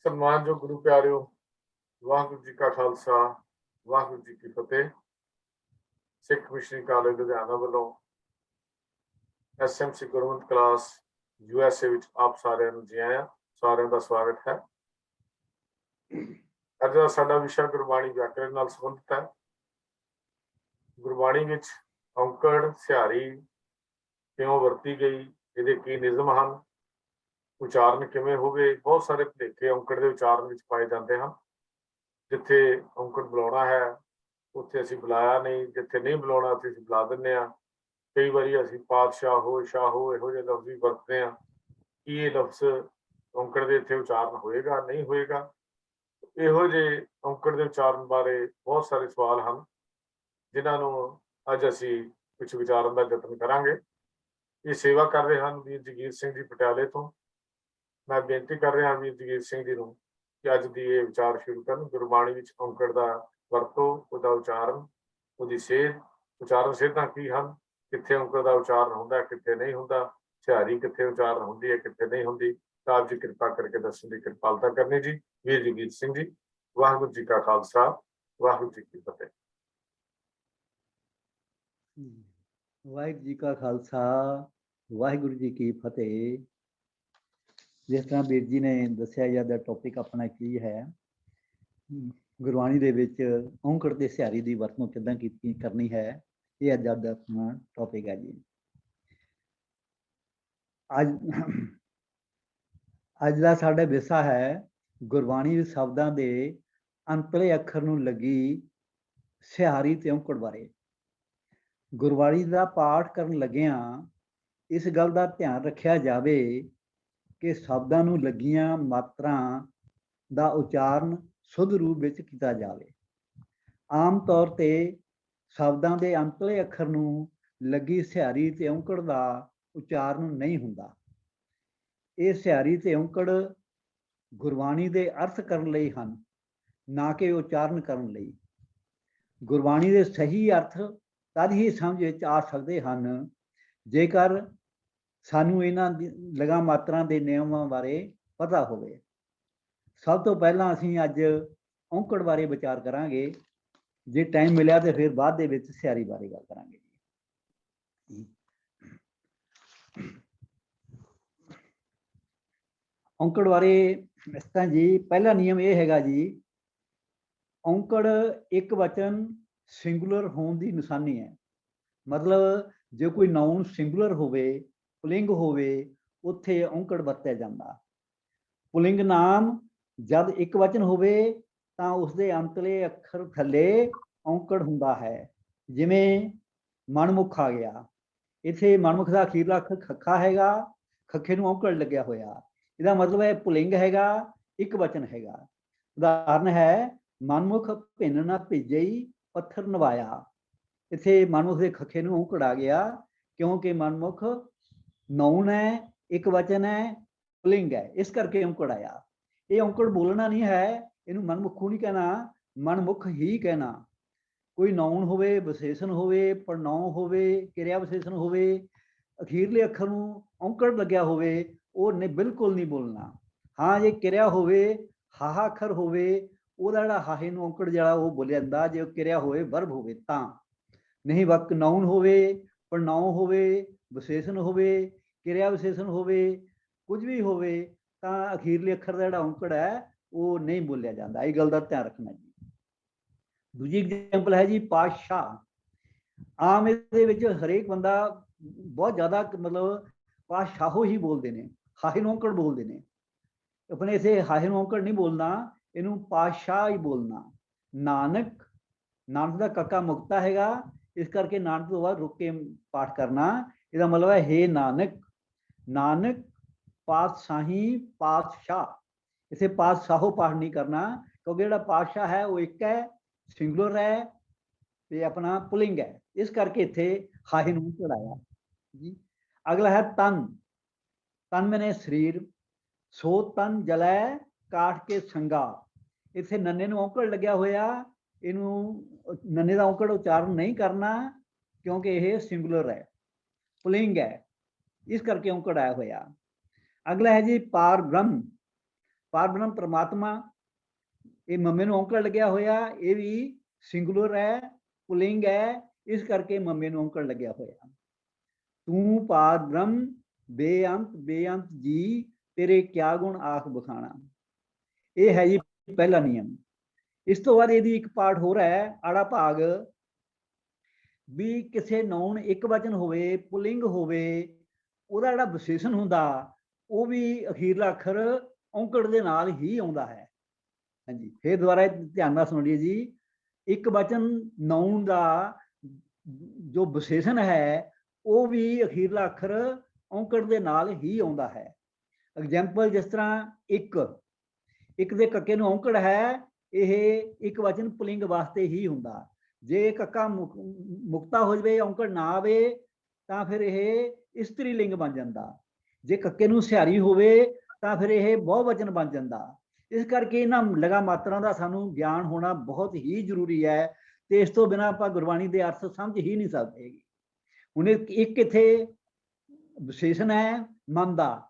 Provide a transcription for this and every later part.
ਸਨਮਾਨਯੋਗ ਗੁਰੂ ਪਿਆਰਿਓ, ਵਾਹਿਗੁਰੂ ਜੀ ਕਾ ਖਾਲਸਾ, ਵਾਹਿਗੁਰੂ ਜੀ ਕੀ ਫਤਿਹ। ਸਿੱਖ missionary college Ludhiana ਵੱਲੋਂ ਐਸਐਮਸੀ ਗੁਰਮਤਿ ਕਲਾਸ USA ਵਿੱਚ ਆਪ ਸਾਰਿਆਂ ਨੂੰ ਜੀ ਆਇਆਂ, ਸਾਰਿਆਂ ਦਾ ਸਵਾਗਤ ਹੈ। ਅੱਜ ਦਾ ਸਾਡਾ ਵਿਸ਼ਾ ਗੁਰਬਾਣੀ ਵਿਆਕਰਣ ਨਾਲ ਸੰਬੰਧਿਤ ਹੈ। ਗੁਰਬਾਣੀ ਵਿੱਚ ਔਂਕੜ, ਸਿਹਾਰੀ ਕਿਉਂ ਵਰਤੀ ਗਈ, ਇਹਦੇ ਕੀ ਨਿਯਮ ਹਨ, ਉਚਾਰਨ ਕਿਵੇਂ ਹੋਵੇ। ਬਹੁਤ ਸਾਰੇ ਭੁਲੇਖੇ ਔਂਕੜ ਦੇ ਉਚਾਰਨ ਵਿੱਚ ਪਾਏ ਜਾਂਦੇ ਹਨ। ਜਿੱਥੇ ਔਂਕੜ ਬੁਲਾਉਣਾ ਹੈ ਉੱਥੇ ਅਸੀਂ ਬੁਲਾਇਆ ਨਹੀਂ, ਜਿੱਥੇ ਨਹੀਂ ਬੁਲਾਉਣਾ ਉੱਥੇ ਅਸੀਂ ਬੁਲਾ ਦਿੰਦੇ ਹਾਂ। ਕਈ ਵਾਰੀ ਅਸੀਂ ਪਾਤਸ਼ਾਹੋ, ਸ਼ਾਹੋ ਇਹੋ ਜਿਹੇ ਲਫ਼ਜ਼ ਵੀ ਵਰਤਦੇ ਹਾਂ। ਕੀ ਇਹ ਲਫ਼ਜ਼ ਔਂਕੜ ਦੇ ਇੱਥੇ ਉਚਾਰਨ ਹੋਏਗਾ, ਨਹੀਂ ਹੋਏਗਾ? ਇਹੋ ਜਿਹੇ ਔਂਕੜ ਦੇ ਉਚਾਰਨ ਬਾਰੇ ਬਹੁਤ ਸਾਰੇ ਸਵਾਲ ਹਨ, ਜਿਨ੍ਹਾਂ ਨੂੰ ਅੱਜ ਅਸੀਂ ਕੁਝ ਵਿਚਾਰਨ ਦਾ ਯਤਨ ਕਰਾਂਗੇ। ਇਹ ਸੇਵਾ ਕਰ ਰਹੇ ਹਨ ਵੀਰ ਜਗੀਰ ਸਿੰਘ ਜੀ ਪਟਿਆਲੇ ਤੋਂ। ਮੈਂ ਬੇਨਤੀ ਕਰ ਰਿਹਾ ਵੀਰ ਜਗੀਰ ਸਿੰਘ ਜੀ ਨੂੰ ਕਿ ਅੱਜ ਦੀ ਇਹ ਵਿਚਾਰ ਸ਼ੁਰੂ ਕਰਨ। ਗੁਰਬਾਣੀ ਵਿੱਚ ਔਂਕੜ ਦਾ ਵਰਤੋਂ, ਉਹਦਾ ਉਚਾਰਨ, ਉਹਦੀ ਸੇਧ, ਉਚਾਰਨ ਸੇਧਾਂ ਕੀ ਹਨ, ਕਿੱਥੇ ਔਂਕੜ ਦਾ ਉਚਾਰਨ ਹੁੰਦਾ, ਕਿੱਥੇ ਨਹੀਂ ਹੁੰਦਾ, ਸਿਹਾਰੀ ਕਿੱਥੇ ਉਚਾਰਨ ਹੁੰਦੀ ਹੈ, ਕਿੱਥੇ ਨਹੀਂ ਹੁੰਦੀ। ਤਾਂ ਆਪ ਜੀ ਕਿਰਪਾ ਕਰਕੇ ਦੱਸਣ ਦੀ ਕਿਰਪਾਲਤਾ ਕਰਨੀ ਜੀ। ਵੀਰ ਜਗੀਰ ਸਿੰਘ ਜੀ, ਵਾਹਿਗੁਰੂ ਜੀ ਕਾ ਖਾਲਸਾ, ਵਾਹਿਗੁਰੂ ਜੀ ਕੀ ਫਤਿਹ। ਵਾਹਿਗੁਰੂ ਜੀ ਕਾ ਖਾਲਸਾ, ਵਾਹਿਗੁਰੂ ਜੀ ਕੀ ਫਤਿਹ। ਜਿਸ ਤਰ੍ਹਾਂ ਵੀਰ ਜੀ ਨੇ ਦੱਸਿਆ, ਜਾਂਦਾ ਟੌਪਿਕ ਆਪਣਾ ਕੀ ਹੈ, ਗੁਰਬਾਣੀ ਦੇ ਵਿੱਚ ਔਂਕੜ ਤੇ ਸਿਹਾਰੀ ਦੀ ਵਰਤੋਂ ਕਿੱਦਾਂ ਕਰਨੀ ਹੈ, ਇਹ ਅੱਜ ਦਾ ਆਪਣਾ ਟੌਪਿਕ ਹੈ ਜੀ। ਅੱਜ ਦਾ ਸਾਡਾ ਵਿਸ਼ਾ ਹੈ ਗੁਰਬਾਣੀ ਸ਼ਬਦਾਂ ਦੇ ਅੰਤਲੇ ਅੱਖਰ ਨੂੰ ਲੱਗੀ ਸਿਹਾਰੀ ਤੇ ਔਂਕੜ ਬਾਰੇ। ਗੁਰਬਾਣੀ ਦਾ ਪਾਠ ਕਰਨ ਲੱਗਿਆਂ ਇਸ ਗੱਲ ਦਾ ਧਿਆਨ ਰੱਖਿਆ ਜਾਵੇ ਕਿ ਸ਼ਬਦਾਂ ਨੂੰ ਲੱਗੀਆਂ ਮਾਤਰਾਂ ਦਾ ਉਚਾਰਨ ਸ਼ੁੱਧ ਰੂਪ ਵਿੱਚ ਕੀਤਾ ਜਾਵੇ। ਆਮ ਤੌਰ ਤੇ ਸ਼ਬਦਾਂ ਦੇ ਅੰਤਲੇ ਅੱਖਰ ਨੂੰ ਲੱਗੀ ਸਿਹਾਰੀ ਤੇ ਔਂਕੜ ਦਾ ਉਚਾਰਨ ਨਹੀਂ ਹੁੰਦਾ। ਇਹ ਸਿਹਾਰੀ ਤੇ ਔਂਕੜ ਗੁਰਬਾਣੀ ਦੇ ਅਰਥ ਕਰਨ ਲਈ ਹਨ, ਨਾ ਕਿ ਉਚਾਰਨ ਕਰਨ ਲਈ। ਗੁਰਬਾਣੀ ਦੇ ਸਹੀ ਅਰਥ ਤਦ ਹੀ ਸਮਝ ਵਿੱਚ ਆ ਸਕਦੇ ਹਨ ਜੇਕਰ ਸਾਨੂੰ ਇਹਨਾਂ ਲਗਾ ਮਾਤਰਾ ਦੇ ਨਿਯਮਾਂ ਬਾਰੇ ਪਤਾ ਹੋਵੇ। ਸਭ ਤੋਂ ਪਹਿਲਾਂ ਅਸੀਂ ਅੱਜ ਔਂਕੜ ਬਾਰੇ ਵਿਚਾਰ ਕਰਾਂਗੇ। ਜੇ ਟਾਈਮ ਮਿਲਿਆ ਤੇ ਫਿਰ ਬਾਅਦ ਦੇ ਵਿੱਚ ਸਿਹਾਰੀ ਬਾਰੇ ਗੱਲ ਕਰਾਂਗੇ ਜੀ। ਔਂਕੜ ਬਾਰੇ ਇਸ ਤਰ੍ਹਾਂ ਜੀ, ਪਹਿਲਾ ਨਿਯਮ ਇਹ ਹੈਗਾ ਜੀ, ਔਂਕੜ ਇੱਕ ਵਚਨ ਸਿੰਗੂਲਰ ਹੋਣ ਦੀ ਨਿਸ਼ਾਨੀ ਹੈ। ਮਤਲਬ ਜੇ ਕੋਈ ਨਾਊਨ ਸਿੰਗੂਲਰ ਹੋਵੇ, ਪੁਲਿੰਗ ਹੋਵੇ, ਉੱਥੇ ਔਂਕੜ ਵਰਤਿਆ ਜਾਂਦਾ। ਪੁਲਿੰਗ ਨਾਮ ਜਦ ਇੱਕ ਵਚਨ ਹੋਵੇ ਤਾਂ ਉਸਦੇ ਅੰਤਲੇ ਅੱਖਰ ਥੱਲੇ ਔਂਕੜ ਹੁੰਦਾ ਹੈ। ਜਿਵੇਂ ਮਨਮੁਖ ਆ ਗਿਆ, ਇੱਥੇ ਮਨਮੁਖ ਦਾ ਅਖੀਰਲਾ ਅੱਖਰ ਖੱਖਾ ਹੈਗਾ, ਖੱਖੇ ਨੂੰ ਔਂਕੜ ਲੱਗਿਆ ਹੋਇਆ। ਇਹਦਾ ਮਤਲਬ ਹੈ ਪੁਲਿੰਗ ਹੈਗਾ, ਇੱਕ ਵਚਨ ਹੈਗਾ। ਉਦਾਹਰਨ ਹੈ ਮਨਮੁਖ ਭਿੰਨ ਨਾ ਭਿੱਜਈ ਪੱਥਰ ਨਵਾਇਆ। ਇੱਥੇ ਮਨਮੁਖ ਦੇ ਖੱਖੇ ਨੂੰ ਔਂਕੜ ਆ ਗਿਆ ਕਿਉਂਕਿ ਮਨਮੁਖ ਨਾਊਨ ਹੈ, ਇੱਕ ਵਚਨ ਹੈ, ਪੁਲਿੰਗ ਹੈ, ਇਸ ਕਰਕੇ ਔਂਕੜ ਆਇਆ। ਇਹ ਔਂਕੜ ਬੋਲਣਾ ਨਹੀਂ ਹੈ, ਇਹਨੂੰ ਮਨਮੁਖੂ ਨਹੀਂ ਕਹਿਣਾ, ਮਨਮੁਖ ਹੀ ਕਹਿਣਾ। ਕੋਈ ਨਾਊਨ ਹੋਵੇ, ਵਿਸ਼ੇਸ਼ਣ ਹੋਵੇ, ਪ੍ਰਨਾਉਨ ਹੋਵੇ, ਕਿਰਿਆ ਵਿਸ਼ੇਸ਼ਣ ਹੋਵੇ, ਅਖੀਰਲੇ ਅੱਖਰ ਨੂੰ ਔਂਕੜ ਲੱਗਿਆ ਹੋਵੇ, ਉਹ ਬਿਲਕੁਲ ਨਹੀਂ ਬੋਲਣਾ। ਹਾਂ, ਜੇ ਕਿਰਿਆ ਹੋਵੇ, ਹਾਹਾ ਅੱਖਰ ਹੋਵੇ, ਉਹਦਾ ਜਿਹੜਾ ਹਾਹੇ ਨੂੰ ਔਂਕੜ ਜਿਹੜਾ ਉਹ ਬੋਲਿਆ ਜਾਂਦਾ। ਜੇ ਕਿਰਿਆ ਹੋਵੇ, ਵਰਬ ਹੋਵੇ ਤਾਂ ਨਹੀਂ। ਵਕਤ ਨਾਊਨ ਹੋਵੇ, ਪ੍ਰਨਾਉਨ ਹੋਵੇ, ਵਿਸ਼ੇਸ਼ਣ ਹੋਵੇ, ਕਿਰਿਆ ਵਿਸ਼ੇਸ਼ਣ ਹੋਵੇ, ਕੁਝ ਵੀ ਹੋਵੇ ਤਾਂ ਅਖੀਰਲੇ ਅੱਖਰ ਦਾ ਜਿਹੜਾ ਔਂਕੜ ਹੈ ਉਹ ਨਹੀਂ ਬੋਲਿਆ ਜਾਂਦਾ। ਇਹ ਗੱਲ ਦਾ ਧਿਆਨ ਰੱਖਣਾ ਜੀ। ਦੂਜੀ ਐਗਜ਼ਾਮਪਲ ਹੈ ਜੀ ਪਾਤਸ਼ਾਹ। ਆਮ ਇਹਦੇ ਵਿੱਚ ਹਰੇਕ ਬੰਦਾ ਬਹੁਤ ਜ਼ਿਆਦਾ ਮਤਲਬ ਪਾਤਸ਼ਾਹੋ ਹੀ ਬੋਲਦੇ ਨੇ, ਹਾਹੇ ਨੂੰ ਔਂਕੜ ਬੋਲਦੇ ਨੇ। ਆਪਣੇ ਇਥੇ ਹਾਹੇ ਨੂੰ ਔਂਕੜ ਨਹੀਂ ਬੋਲਣਾ, ਇਹਨੂੰ ਪਾਤਸ਼ਾਹ ਹੀ ਬੋਲਣਾ। ਨਾਨਕ, ਨਾਨਕ ਦਾ ਕਾਕਾ ਮੁਕਤਾ ਹੈਗਾ, ਇਸ ਕਰਕੇ ਨਾਨਕ ਤੋਂ ਬਾਅਦ ਰੁਕ ਕੇ ਪਾਠ ਕਰਨਾ। ਇਹਦਾ ਮਤਲਬ ਹੈ ਹੇ ਨਾਨਕ, ਨਾਨਕ ਪਾਤਸ਼ਾਹੀ ਪਾਤਸ਼ਾਹ। ਇਸੇ ਪਾਤਸ਼ਾਹੋ ਪਾਠ ਨਹੀਂ ਕਰਨਾ ਕਿਉਂਕਿ ਜਿਹੜਾ ਪਾਤਸ਼ਾਹ ਹੈ ਉਹ ਇੱਕ ਹੈ, ਸਿੰਗੂਲਰ ਹੈ ਤੇ ਆਪਣਾ ਪੁਲਿੰਗ ਹੈ, ਇਸ ਕਰਕੇ ਇੱਥੇ ਹਾਹੇ ਨੂੰ ਚੜਾਇਆ ਜੀ। ਅਗਲਾ ਹੈ ਤਨ। ਤਨ ਮੈਨੇ ਸਰੀਰ, ਸੋ ਤਨ ਜਲੈ ਕਾਠ ਕੇ ਸੰਗਾ। ਇੱਥੇ ਨੰਨੇ ਨੂੰ ਔਂਕੜ ਲੱਗਿਆ ਹੋਇਆ, ਇਹਨੂੰ ਨੰਨੇ ਦਾ ਔਂਕੜ ਉਚਾਰਨ ਨਹੀਂ ਕਰਨਾ ਕਿਉਂਕਿ ਇਹ ਸਿੰਗੂਲਰ ਹੈ, ਪੁਲਿੰਗ ਹੈ, ਇਸ ਕਰਕੇ ਔਂਕੜ ਆਇਆ ਹੋਇਆ। ਅਗਲਾ ਹੈ ਜੀ ਪਾਰ ਬ੍ਰਹਮ। ਪਾਰਬ੍ਰਹਮ ਪ੍ਰਮਾਤਮਾ, ਇਹ ਮੰਮੇ ਨੂੰ ਔਂਕੜ ਲੱਗਿਆ ਹੋਇਆ, ਇਹ ਵੀ ਸਿੰਗੂਲਰ ਹੈ, ਪੁਲਿੰਗ ਹੈ, ਇਸ ਕਰਕੇ ਮੰਮੇ ਨੂੰ ਔਂਕੜ ਲੱਗਿਆ ਹੋਇਆ। ਤੂੰ ਪਾਰਬ੍ਰਹਮ ਬੇਅੰਤ ਬੇਅੰਤ ਜੀ, ਤੇਰੇ ਕਿਆ ਗੁਣ ਆਖ ਬਖਾਣਾ। ਇਹ ਹੈ ਜੀ ਪਹਿਲਾ ਨਿਯਮ। ਇਸ ਤੋਂ ਬਾਅਦ ਇਹਦੀ ਇੱਕ ਪਾਰਟ ਹੋਰ ਹੈ, ਆੜਾ ਭਾਗ, ਵੀ ਕਿਸੇ ਨਾਉਨ ਇੱਕ ਵਚਨ ਹੋਵੇ, ਪੁਲਿੰਗ ਹੋਵੇ, ਉਹਦਾ ਜਿਹੜਾ ਵਿਸ਼ੇਸ਼ਣ ਹੁੰਦਾ ਉਹ ਵੀ ਅਖੀਰਲਾ ਅੱਖਰ ਔਂਕੜ ਦੇ ਨਾਲ ਹੀ ਆਉਂਦਾ ਹੈ। ਹਾਂਜੀ, ਫਿਰ ਦੁਬਾਰਾ ਧਿਆਨ ਨਾਲ ਸੁਣੀਏ ਜੀ। ਇੱਕ ਵਚਨ ਨਾਉਨ ਦਾ ਜੋ ਵਿਸ਼ੇਸ਼ਣ ਹੈ ਉਹ ਵੀ ਅਖੀਰਲਾ ਅੱਖਰ ਔਂਕੜ ਦੇ ਨਾਲ ਹੀ ਆਉਂਦਾ ਹੈ। ਐਗਜ਼ਾਮਪਲ, ਜਿਸ ਤਰ੍ਹਾਂ ਇੱਕ ਦੇ ਕੱਕੇ ਨੂੰ ਔਂਕੜ ਹੈ, ਇਹ ਇੱਕ ਵਚਨ ਪੁਲਿੰਗ ਵਾਸਤੇ ਹੀ ਹੁੰਦਾ। ਜੇ ਕੱਕਾ ਮੁਕਤਾ ਹੋ ਜਾਵੇ, ਔਂਕੜ ਨਾ ਆਵੇ, ਤਾਂ ਫਿਰ ਇਹ ਇਸਤਰੀ ਲਿੰਗ ਬਣ ਜਾਂਦਾ। ਜੇ ਕੱਕੇ ਨੂੰ ਸਿਹਾਰੀ ਹੋਵੇ ਤਾਂ ਫਿਰ ਇਹ ਬਹੁਵਚਨ ਬਣ ਜਾਂਦਾ। ਇਸ ਕਰਕੇ ਇਹਨਾਂ ਲਗਾ ਮਾਤਰਾ ਦਾ ਸਾਨੂੰ ਗਿਆਨ ਹੋਣਾ ਬਹੁਤ ਹੀ ਜ਼ਰੂਰੀ ਹੈ, ਤੇ ਇਸ ਤੋਂ ਬਿਨਾਂ ਆਪਾਂ ਗੁਰਬਾਣੀ ਦੇ ਅਰਥ ਸਮਝ ਹੀ ਨਹੀਂ ਸਕਦੇ। ਹੁਣ ਇੱਕ ਇੱਥੇ ਵਿਸ਼ੇਸ਼ਣ ਹੈ ਮਨ ਦਾ,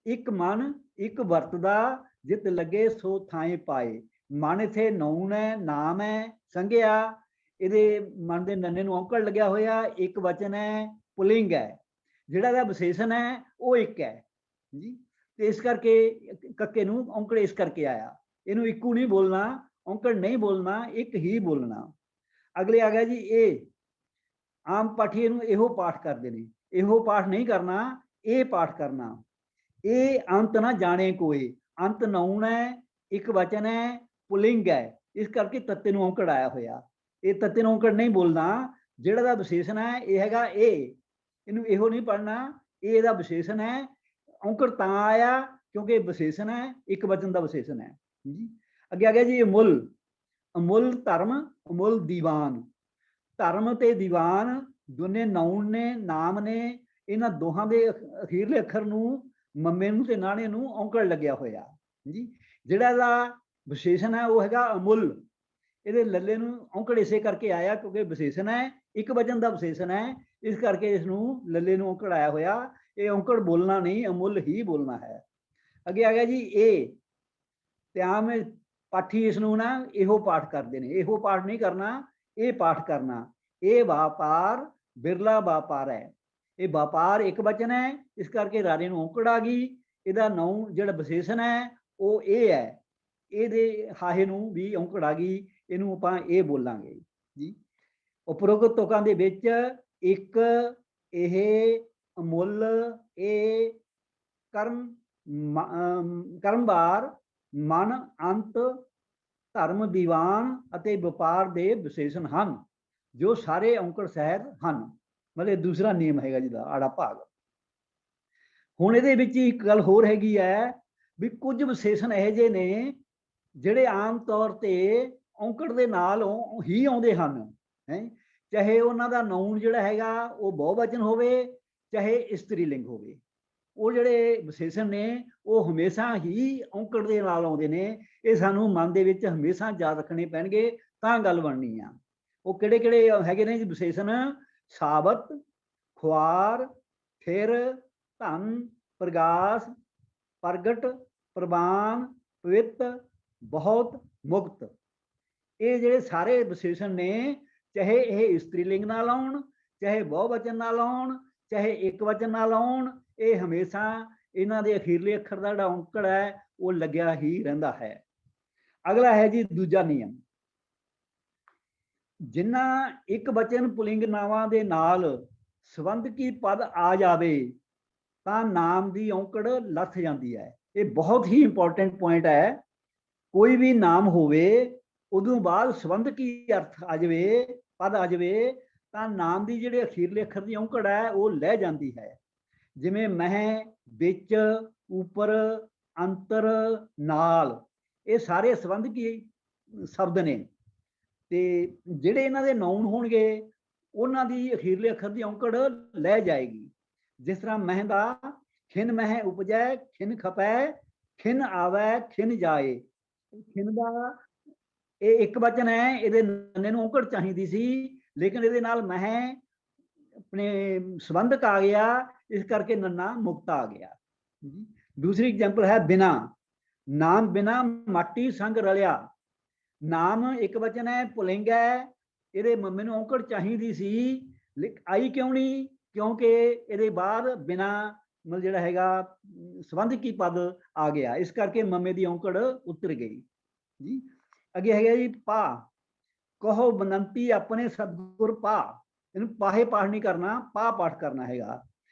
ਇੱਕ ਮਨ ਇੱਕ ਵਰਤਦਾ, ਜਿਤ ਲੱਗੇ ਸੋ ਥਾਏ ਪਾਏ। ਮਨ ਇੱਥੇ ਨਾਉਨ ਹੈ, ਨਾਮ ਹੈ, ਸੰਗਿਆ, ਇਹਦੇ ਮਨ ਦੇ ਨੰਨੇ ਨੂੰ ਔਂਕੜ ਲੱਗਿਆ ਹੋਇਆ, ਇੱਕ ਵਚਨ ਹੈ, ਪੁਲਿੰਗ ਹੈ, ਜਿਹੜਾ ਇਹਦਾ ਵਿਸ਼ੇਸ਼ਣ ਹੈ ਉਹ ਇੱਕ ਹੈ ਜੀ। ਤੇ ਇਸ ਕਰਕੇ ਕੱਕੇ ਨੂੰ ਔਂਕੜ ਇਸ ਕਰਕੇ ਆਇਆ। ਇਹਨੂੰ ਇੱਕੋ ਨਹੀਂ ਬੋਲਣਾ, ਔਂਕੜ ਨਹੀਂ ਬੋਲਣਾ, ਇੱਕ ਹੀ ਬੋਲਣਾ। ਅਗਲੇ ਆ ਗਿਆ ਜੀ ਇਹ। ਆਮ ਪਾਠੀ ਇਹਨੂੰ ਇਹੋ ਪਾਠ ਕਰਦੇ ਨੇ, ਇਹੋ ਪਾਠ ਨਹੀਂ ਕਰਨਾ, ਇਹ ਪਾਠ ਕਰਨਾ। ਇਹ ਅੰਤ ਨਾ ਜਾਣੇ ਕੋਏ, ਅੰਤ ਨਾਉਨ ਹੈ, ਇੱਕ ਵਚਨ ਹੈ, ਪੁਲਿੰਗ ਹੈ, ਇਸ ਕਰਕੇ ਤੱਤੇ ਨੂੰ ਔਂਕੜ ਆਇਆ ਹੋਇਆ। ਇਹ ਤੱਤੇ ਨੂੰ ਔਂਕੜ ਨਹੀਂ ਬੋਲਣਾ, ਜਿਹੜਾ ਦਾ ਵਿਸ਼ੇਸ਼ਣ ਹੈ ਇਹ ਹੈਗਾ ਇਹ। ਇਹਨੂੰ ਇਹੋ ਨਹੀਂ ਪੜ੍ਹਨਾ, ਇਹ ਇਹਦਾ ਵਿਸ਼ੇਸ਼ਣ ਹੈ। ਔਂਕੜ ਤਾਂ ਆਇਆ ਕਿਉਂਕਿ ਵਿਸ਼ੇਸ਼ਣ ਹੈ, ਇੱਕ ਵਚਨ ਦਾ ਵਿਸ਼ੇਸ਼ਣ ਹੈ ਜੀ। ਅੱਗੇ ਆ ਗਿਆ ਜੀ ਅਮੁੱਲ। ਅਮੁੱਲ ਧਰਮ, ਅਮੁੱਲ ਦੀਵਾਨ। ਧਰਮ ਤੇ ਦੀਵਾਨ ਦੋਨੇ ਨਾਉਨ ਨੇ, ਨਾਮ ਨੇ। ਇਹਨਾਂ ਦੋਹਾਂ ਦੇ ਅਖੀਰਲੇ ਅੱਖਰ ਨੂੰ, ਮੰਮੇ ਨੂੰ ਤੇ ਨਾਣੇ ਨੂੰ ਔਂਕੜ ਲੱਗਿਆ ਹੋਇਆ ਜੀ। ਜਿਹੜਾ ਇਹਦਾ ਵਿਸ਼ੇਸ਼ਣ ਹੈ ਉਹ ਹੈਗਾ ਅਮੁੱਲ। ਇਹਦੇ ਲੱਲੇ ਨੂੰ ਔਂਕੜ ਇਸੇ ਕਰਕੇ ਆਇਆ ਕਿਉਂਕਿ ਵਿਸ਼ੇਸ਼ਣ ਹੈ, ਇੱਕ ਵਚਨ ਦਾ ਵਿਸ਼ੇਸ਼ਣ ਹੈ, ਇਸ ਕਰਕੇ ਇਸ ਨੂੰ ਲੱਲੇ ਨੂੰ ਔਂਕੜ ਆਇਆ ਹੋਇਆ। ਇਹ ਔਂਕੜ ਬੋਲਣਾ ਨਹੀਂ, ਅਮੁੱਲ ਹੀ ਬੋਲਣਾ ਹੈ। ਅੱਗੇ ਆ ਗਿਆ ਜੀ ਇਹ। ਤੇ ਆਮ ਪਾਠੀ ਇਸ ਨੂੰ ਨਾ ਇਹੋ ਪਾਠ ਕਰਦੇ ਨੇ, ਇਹੋ ਪਾਠ ਨਹੀਂ ਕਰਨਾ, ਇਹ ਪਾਠ ਕਰਨਾ। ਇਹ ਵਪਾਰ ਬਿਰਲਾ ਵਪਾਰ ਹੈ। ਇਹ ਵਪਾਰ ਇੱਕ ਵਚਨ ਹੈ, ਇਸ ਕਰਕੇ ਰਾਰੇ ਨੂੰ ਔਂਕੜ ਆ ਗਈ। ਇਹਦਾ ਨਾਉਨ ਜਿਹੜਾ ਵਿਸ਼ੇਸ਼ਣ ਹੈ ਉਹ ਇਹ ਹੈ, ਇਹਦੇ ਹਾਹੇ ਨੂੰ ਵੀ ਔਂਕੜ ਆ ਗਈ, ਇਹਨੂੰ ਆਪਾਂ ਇਹ ਬੋਲਾਂਗੇ ਜੀ। ਉਪਰੋਕਤ ਤੁਕਾਂ ਦੇ ਵਿੱਚ ਇੱਕ, ਇਹ, ਅਮੁੱਲ, ਇਹ, ਕਰਮਵਾਰ, ਮਨ, ਅੰਤ, ਧਰਮ, ਦੀਵਾਨ ਅਤੇ ਵਪਾਰ ਦੇ ਵਿਸ਼ੇਸ਼ਣ ਹਨ, ਜੋ ਸਾਰੇ ਔਂਕੜ ਸਹਿਤ ਹਨ। ਮਤਲਬ ਦੂਸਰਾ ਨਿਯਮ ਹੈਗਾ ਜਿਹਦਾ ਆੜਾ ਭਾਗ। ਹੁਣ ਇਹਦੇ ਵਿੱਚ ਇੱਕ ਗੱਲ ਹੋਰ ਹੈਗੀ ਹੈ ਵੀ ਕੁਝ ਵਿਸ਼ੇਸ਼ਣ ਇਹੋ ਜਿਹੇ ਨੇ ਜਿਹੜੇ ਆਮ ਤੌਰ ਤੇ ਔਂਕੜ ਦੇ ਨਾਲ ਹੀ ਆਉਂਦੇ ਹਨ ਹੈ। ਚਾਹੇ ਉਹਨਾਂ ਦਾ ਨਾਉਨ ਜਿਹੜਾ ਹੈਗਾ ਉਹ ਬਹੁਵਚਨ ਹੋਵੇ, ਚਾਹੇ ਇਸਤਰੀ ਲਿੰਗ ਹੋਵੇ। ਉਹ ਜਿਹੜੇ ਵਿਸ਼ੇਸ਼ਣ ਨੇ ਉਹ ਹਮੇਸ਼ਾ ਹੀ ਔਂਕੜ ਦੇ ਨਾਲ ਆਉਂਦੇ ਨੇ। ਇਹ ਸਾਨੂੰ ਮਨ ਦੇ ਵਿੱਚ ਹਮੇਸ਼ਾ ਯਾਦ ਰੱਖਣੇ ਪੈਣਗੇ ਤਾਂ ਗੱਲ ਬਣਨੀ ਆ। ਉਹ ਕਿਹੜੇ ਕਿਹੜੇ ਹੈਗੇ ਨੇ ਜੀ ਵਿਸ਼ੇਸ਼ਣ? ਸਾਬਤ, ਖੁਆਰ, ਫਿਰ, ਧਨ, ਪ੍ਰਗਾਸ, ਪ੍ਰਗਟ, ਪ੍ਰਵਾਨ, ਪਵਿੱਤ, ਬਹੁਤ, ਮੁਕਤ। ਇਹ ਜਿਹੜੇ ਸਾਰੇ ਵਿਸ਼ੇਸ਼ਣ ਨੇ, ਚਾਹੇ ਇਹ ਇਸਤਰੀ ਲਿੰਗ ਨਾਲ ਆਉਣ, ਚਾਹੇ ਬਹੁਵਚਨ ਨਾਲ ਆਉਣ, ਚਾਹੇ ਇੱਕ ਵਚਨ ਨਾਲ ਆਉਣ, ਇਹ ਹਮੇਸ਼ਾ ਇਹਨਾਂ ਦੇ ਅਖੀਰਲੇ ਅੱਖਰ ਦਾ ਜਿਹੜਾ ਔਂਕੜ ਹੈ ਉਹ ਲੱਗਿਆ ਹੀ ਰਹਿੰਦਾ ਹੈ। ਅਗਲਾ ਹੈ ਜੀ ਦੂਜਾ ਨਿਯਮ। ਜਿਨ੍ਹਾਂ ਇੱਕ ਵਚਨ ਪੁਲਿੰਗ ਨਾਵਾਂ ਦੇ ਨਾਲ ਸੰਬੰਧਕੀ ਪਦ ਆ ਜਾਵੇ ਤਾਂ ਨਾਮ ਦੀ ਔਂਕੜ ਲੱਥ ਜਾਂਦੀ ਹੈ। ਇਹ ਬਹੁਤ ਹੀ ਇੰਪੋਰਟੈਂਟ ਪੁਆਇੰਟ ਹੈ। ਕੋਈ ਵੀ ਨਾਮ ਹੋਵੇ ਉਦੋਂ ਬਾਅਦ ਸੰਬੰਧਕੀ ਅਰਥ ਆ ਜਾਵੇ, ਪਦ ਆ ਜਾਵੇ, ਤਾਂ ਨਾਮ ਦੀ ਜਿਹੜੇ ਅਖੀਰਲੇ ਅੱਖਰ ਦੀ ਔਂਕੜ ਹੈ ਉਹ ਲੈ ਜਾਂਦੀ ਹੈ। ਜਿਵੇਂ ਮਹਿ, ਵਿੱਚ, ਉੱਪਰ, ਅੰਤਰ, ਨਾਲ, ਇਹ ਸਾਰੇ ਸੰਬੰਧਕੀ ਸ਼ਬਦ ਨੇ। ਤੇ ਜਿਹੜੇ ਇਹਨਾਂ ਦੇ ਨਾਉਨ ਹੋਣਗੇ ਉਹਨਾਂ ਦੀ ਅਖੀਰਲੇ ਅੱਖਰ ਦੀ ਔਂਕੜ ਲੈ ਜਾਏਗੀ। ਜਿਸ ਤਰ੍ਹਾਂ ਮਹਿ ਦਾ ਖਿਨ ਮਹਿ ਉਪਜੈ, ਖਿਨ ਖਪੈ, ਖਿਨ ਆਵੈ, ਖਿਨ ਜਾਏ। ਖਿਨ ਦਾ ਇਹ ਇੱਕ ਵਚਨ ਹੈ, ਇਹਦੇ ਨੰਨੇ ਨੂੰ ਔਂਕੜ ਚਾਹੀਦੀ ਸੀ, ਲੇਕਿਨ ਇਹਦੇ ਨਾਲ ਮਹਿ ਆਪਣੇ ਸੰਬੰਧਕ ਆ ਗਿਆ, ਇਸ ਕਰਕੇ ਨੰਨਾ ਮੁਕਤਾ ਆ ਗਿਆ। ਦੂਸਰੀ ਐਗਜ਼ਾਮਪਲ ਹੈ ਬਿਨਾ। नाम बिना माटी संग रलिया। नाम एक वचन है, पुलिंग है, ਇਹਦੇ ਮੰਮੇ ਨੂੰ ਔਂਕੜ ਚਾਹੀਦੀ ਸੀ, ਆਈ ਕਿਉਂ ਨਹੀਂ? ਕਿਉਂਕਿ ਇਹਦੇ ਬਾਅਦ ਬਿਨਾ ਮਤਲਬ ਜਿਹੜਾ ਹੈਗਾ ਸੰਬੰਧਕੀ ਪਦ ਆ ਗਿਆ, ਇਸ ਕਰਕੇ ਮੰਮੇ ਦੀ ਔਂਕੜ ਉਤਰ ਗਈ ਜੀ। ਅੱਗੇ ਹੈਗਾ ਜੀ ਪਾ। ਕਹੋ ਬਨੰਤੀ ਆਪਣੇ ਸਤਿਗੁਰ ਪਾ। ਇਹਨੂੰ ਪਾਹੇ ਪਾਠ ਨਹੀਂ ਕਰਨਾ, ਪਾ ਪਾਠ ਕਰਨਾ ਹੈਗਾ।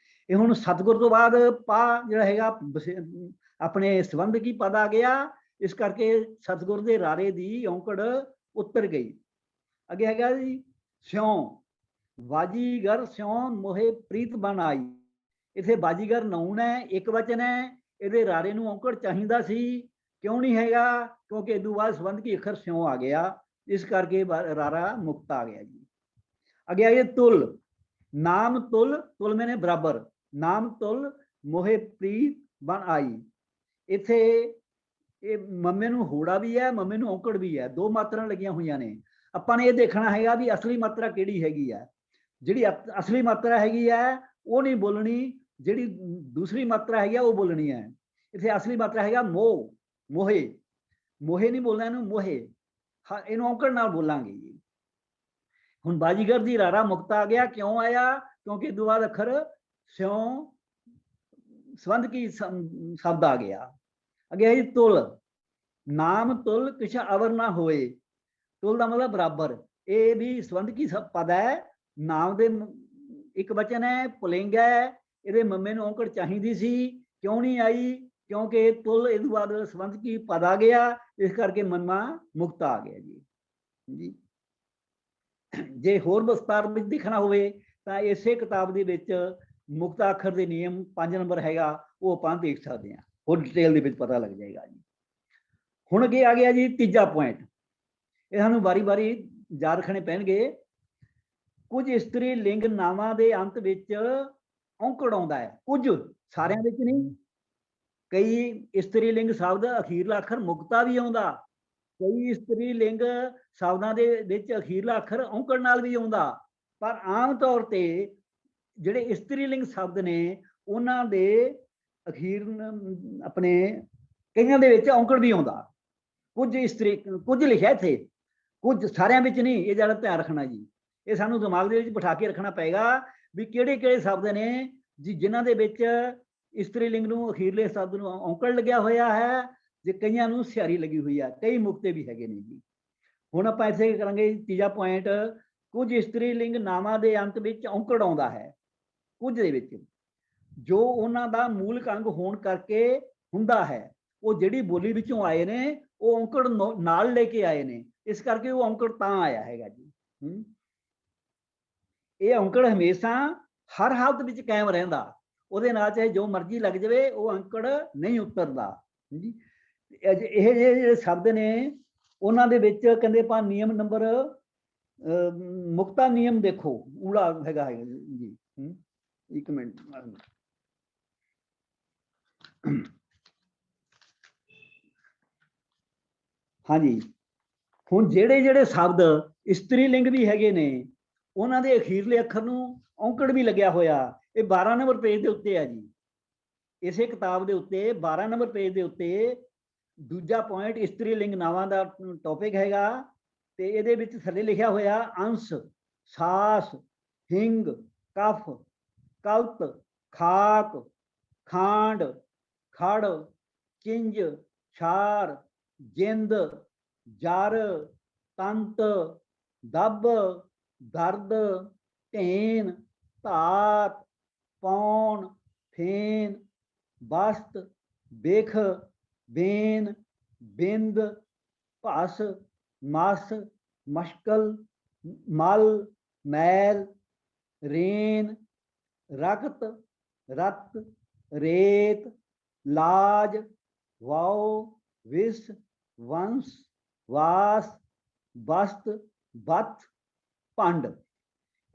ਇਹ ਹੁਣ ਸਤਿਗੁਰ ਤੋਂ ਬਾਅਦ ਪਾ ਜਿਹੜਾ ਹੈਗਾ ਆਪਣੇ ਸੰਬੰਧਕੀ ਪਦ ਆ ਗਿਆ, ਇਸ ਕਰਕੇ ਸਤਿਗੁਰ ਦੇ ਰਾਰੇ ਦੀ ਔਂਕੜ ਉਤਰ ਗਈ। ਅੱਗੇ ਹੈਗਾ ਜੀ ਸਿਉਂ। ਬਾਜੀਗਰ ਸਿਉਂ ਮੋਹੇ ਪ੍ਰੀਤ ਬਨ ਆਈ। ਇੱਥੇ ਬਾਜੀਗਰ ਨਾਉਨ ਹੈ, ਇੱਕ ਵਚਨ ਹੈ, ਇਹਦੇ ਰਾਰੇ ਨੂੰ ਔਂਕੜ ਚਾਹੀਦਾ ਸੀ, ਕਿਉਂ ਨਹੀਂ ਹੈਗਾ? ਕਿਉਂਕਿ ਇਹ ਤੋਂ ਬਾਅਦ ਸੰਬੰਧਕੀ ਅੱਖਰ ਸਿਉਂ ਆ ਗਿਆ, ਇਸ ਕਰਕੇ ਰਾਰਾ ਮੁਕਤ ਆ ਗਿਆ ਜੀ। ਅੱਗੇ ਆ ਗਿਆ ਤੁਲ। ਨਾਮ ਤੁਲ, ਤੁਲ ਮੈਨੇ ਬਰਾਬਰ, ਨਾਮ ਤੁਲ ਮੋਹੇ ਪ੍ਰੀਤ ਬਨ ਆਈ। ਇੱਥੇ ਇਹ ਮੰਮੇ ਨੂੰ ਹੋੜਾ ਵੀ ਹੈ, ਮੰਮੇ ਨੂੰ ਔਂਕੜ ਵੀ ਹੈ, ਦੋ ਮਾਤਰਾ ਲੱਗੀਆਂ ਹੋਈਆਂ ਨੇ। ਆਪਾਂ ਨੇ ਇਹ ਦੇਖਣਾ ਹੈਗਾ ਵੀ ਅਸਲੀ ਮਾਤਰਾ ਕਿਹੜੀ ਹੈਗੀ ਹੈ। ਜਿਹੜੀ ਅਸਲੀ ਮਾਤਰਾ ਹੈਗੀ ਹੈ ਉਹ ਨਹੀਂ ਬੋਲਣੀ, ਜਿਹੜੀ ਦੂਸਰੀ ਮਾਤਰਾ ਹੈਗੀ ਆ ਉਹ ਬੋਲਣੀ ਹੈ। ਇੱਥੇ ਅਸਲੀ ਮਾਤਰਾ ਹੈਗਾ ਮੋਹ, ਮੋਹੇ। ਮੋਹੇ ਨਹੀਂ ਬੋਲਣਾ ਇਹਨੂੰ, ਮੋਹੇ। ਇਹਨੂੰ ਔਂਕੜ ਨਾਲ ਬੋਲਾਂਗੇ ਜੀ। ਹੁਣ ਬਾਜੀਗਰ ਦੀ ਰਾਰਾ ਮੁਕਤ ਆ ਗਿਆ, ਕਿਉਂ ਆਇਆ? ਕਿਉਂਕਿ ਇਹ ਤੋਂ ਬਾਅਦ ਅੱਖਰ ਸਿਉਂ ਸੰਬੰਧਕੀ ਸ਼ਬਦ ਆ ਗਿਆ। ਅੱਗੇ ਹੈ ਜੀ ਤੁਲ। ਨਾਮ ਤੁਲ ਕਿਛ ਅਵਰ ਨਾ ਹੋਏ। ਤੁਲ ਦਾ ਮਤਲਬ ਬਰਾਬਰ, ਇਹ ਵੀ ਸੰਬੰਧਕੀ ਪਦ ਹੈ, ਨਾਮ ਦੇ ਇੱਕ ਵਚਨ ਹੈ, ਪੁਲਿੰਗ ਹੈ, ਇਹਦੇ ਮੰਮੇ ਨੂੰ ਔਂਕੜ ਚਾਹੀਦੀ ਸੀ, ਕਿਉਂ ਨਹੀਂ ਆਈ? ਕਿਉਂਕਿ ਤੁਲ ਇਹ ਤੋਂ ਬਾਅਦ ਸੰਬੰਧਕੀ ਪਦ ਆ ਗਿਆ, ਇਸ ਕਰਕੇ ਮੰਮਾ ਮੁਕਤ ਆ ਗਿਆ ਜੀ। ਜੇ ਹੋਰ ਵਿਸਤਾਰ ਵਿੱਚ ਦੇਖਣਾ ਹੋਵੇ ਤਾਂ ਇਸੇ ਕਿਤਾਬ ਦੇ ਵਿੱਚ ਮੁਕਤਾ ਅੱਖਰ ਦੇ ਨਿਯਮ 5 ਨੰਬਰ ਹੈਗਾ, ਉਹ ਆਪਾਂ ਦੇਖ ਸਕਦੇ ਹਾਂ, ਹੋਰ ਡਿਟੇਲ ਦੇ ਵਿੱਚ ਪਤਾ ਲੱਗ ਜਾਏਗਾ ਜੀ। ਹੁਣ ਅੱਗੇ ਆ ਗਿਆ ਜੀ ਤੀਜਾ ਪੁਆਇੰਟ। ਇਹ ਸਾਨੂੰ ਵਾਰੀ-ਵਾਰੀ ਯਾਦ ਰੱਖਣੇ ਪੈਣਗੇ। ਕੁਝ ਇਸਤਰੀ ਲਿੰਗ ਨਾਵਾਂ ਦੇ ਅੰਤ ਵਿੱਚ ਔਂਕੜ ਆਉਂਦਾ ਹੈ, ਕੁਝ, ਸਾਰਿਆਂ ਵਿੱਚ ਨਹੀਂ। ਕਈ ਇਸਤਰੀ ਲਿੰਗ ਸ਼ਬਦ ਅਖੀਰਲਾ ਅੱਖਰ ਮੁਕਤਾ ਵੀ ਆਉਂਦਾ, ਕਈ ਇਸਤਰੀ ਲਿੰਗ ਸ਼ਬਦਾਂ ਦੇ ਵਿੱਚ ਅਖੀਰਲਾ ਅੱਖਰ ਔਂਕੜ ਨਾਲ ਵੀ ਆਉਂਦਾ। ਪਰ ਆਮ ਤੌਰ ਤੇ ਜਿਹੜੇ ਇਸਤਰੀ ਲਿੰਗ ਸ਼ਬਦ ਨੇ ਉਹਨਾਂ ਦੇ ਅਖੀਰ ਆਪਣੇ ਕਈਆਂ ਦੇ ਵਿੱਚ ਔਂਕੜ ਵੀ ਆਉਂਦਾ। ਕੁਝ ਇਸਤਰੀ, ਕੁਝ ਲਿਖਿਆ ਇੱਥੇ, ਕੁਝ, ਸਾਰਿਆਂ ਵਿੱਚ ਨਹੀਂ। ਇਹ ਜ਼ਿਆਦਾ ਧਿਆਨ ਰੱਖਣਾ ਜੀ, ਇਹ ਸਾਨੂੰ ਦਿਮਾਗ ਦੇ ਵਿੱਚ ਬਿਠਾ ਕੇ ਰੱਖਣਾ ਪਏਗਾ ਵੀ ਕਿਹੜੇ ਕਿਹੜੇ ਸ਼ਬਦ ਨੇ ਜੀ ਜਿਨ੍ਹਾਂ ਦੇ ਵਿੱਚ ਇਸਤਰੀ ਲਿੰਗ ਨੂੰ ਅਖੀਰਲੇ ਸ਼ਬਦ ਨੂੰ ਔਂਕੜ ਲੱਗਿਆ ਹੋਇਆ ਹੈ, ਜੇ ਕਈਆਂ ਨੂੰ ਸਿਹਾਰੀ ਲੱਗੀ ਹੋਈ ਹੈ, ਕਈ ਮੁਕਤੇ ਵੀ ਹੈਗੇ ਨੇ ਜੀ। ਹੁਣ ਆਪਾਂ ਇੱਥੇ ਕਰਾਂਗੇ ਤੀਜਾ ਪੁਆਇੰਟ। ਕੁਝ ਇਸਤਰੀ ਲਿੰਗ ਨਾਵਾਂ ਦੇ ਅੰਤ ਵਿੱਚ ਔਂਕੜ ਆਉਂਦਾ ਹੈ, ਕੁਝ ਦੇ ਵਿੱਚ, ਜੋ ਉਹਨਾਂ ਦਾ ਮੂਲਕ ਅੰਗ ਹੋਣ ਕਰਕੇ ਹੁੰਦਾ ਹੈ। ਉਹ ਜਿਹੜੀ ਬੋਲੀ ਵਿੱਚੋਂ ਆਏ ਨੇ ਉਹ ਔਂਕੜ ਨਾਲ ਲੈ ਕੇ ਆਏ ਨੇ, ਇਸ ਕਰਕੇ ਉਹ ਔਂਕੜ ਤਾਂ ਆਇਆ ਹੈਗਾ ਜੀ। ਇਹ ਔਂਕੜ ਹਮੇਸ਼ਾ ਹਰ ਹਾਲਤ ਵਿੱਚ ਕਾਇਮ ਰਹਿੰਦਾ, ਉਹਦੇ ਨਾਲ ਚਾਹੇ ਜੋ ਮਰਜ਼ੀ ਲੱਗ ਜਾਵੇ, ਉਹ ਔਂਕੜ ਨਹੀਂ ਉਤਰਦਾ ਜੀ। ਇਹ ਜਿਹੜੇ ਸ਼ਬਦ ਨੇ ਉਹਨਾਂ ਦੇ ਵਿੱਚ ਕਹਿੰਦੇ ਆਪਾਂ ਨਿਯਮ ਨੰਬਰ ਮੁਕਤਾ ਨਿਯਮ ਦੇਖੋ, ਊੜਾ ਹੈਗਾ ਜੀ। ਇੱਕ ਮਿੰਟ, ਹਾਂਜੀ। ਹੁਣ ਜਿਹੜੇ ਜਿਹੜੇ ਸ਼ਬਦ ਇਸਤਰੀ ਲਿੰਗ ਵੀ ਹੈਗੇ ਨੇ ਉਹਨਾਂ ਦੇ ਅਖੀਰਲੇ ਅੱਖਰ ਨੂੰ ਔਂਕੜ ਵੀ ਲੱਗਿਆ ਹੋਇਆ, ਇਹ 12 ਨੰਬਰ ਪੇਜ ਦੇ ਉੱਤੇ ਹੈ ਜੀ। ਇਸੇ ਕਿਤਾਬ ਦੇ ਉੱਤੇ 12 ਨੰਬਰ ਪੇਜ ਦੇ ਉੱਤੇ ਦੂਜਾ ਪੁਆਇੰਟ ਇਸਤਰੀ ਲਿੰਗ ਨਾਵਾਂ ਦਾ ਟੌਪਿਕ ਹੈਗਾ, ਤੇ ਇਹਦੇ ਵਿੱਚ ਥੱਲੇ ਲਿਖਿਆ ਹੋਇਆ ਅੰਸ਼, ਸਾਸ, ਹਿੰਗ, ਕਫ, ਕਲਤ, ਖਾਕ, ਖਾਂਡ, ਖੜ, ਚਿੰਜ, ਛਾਰ, ਜਿੰਦ, ਜਰ, ਤੰਤ, ਦੱਬ, ਦਰਦ, ਢੇਨ, ਧਾਤ, ਪੌਣ, ਫੇਨ, ਬਸਤ, ਬਿਖ, ਬੇਨ, ਬਿੰਦ, ਭਸ, ਮਸ, ਮਸ਼ਕਲ, ਮਲ, ਮੈਲ, ਰੇਨ, ਰਕਤ, ਰਤ, ਰੇਤ, ਲਾਜ, ਵਾਓ, ਵਿਸ, ਵੰਸ, ਵਾਸ, ਬਸਤ, ਬਤ, ਭੰਡ।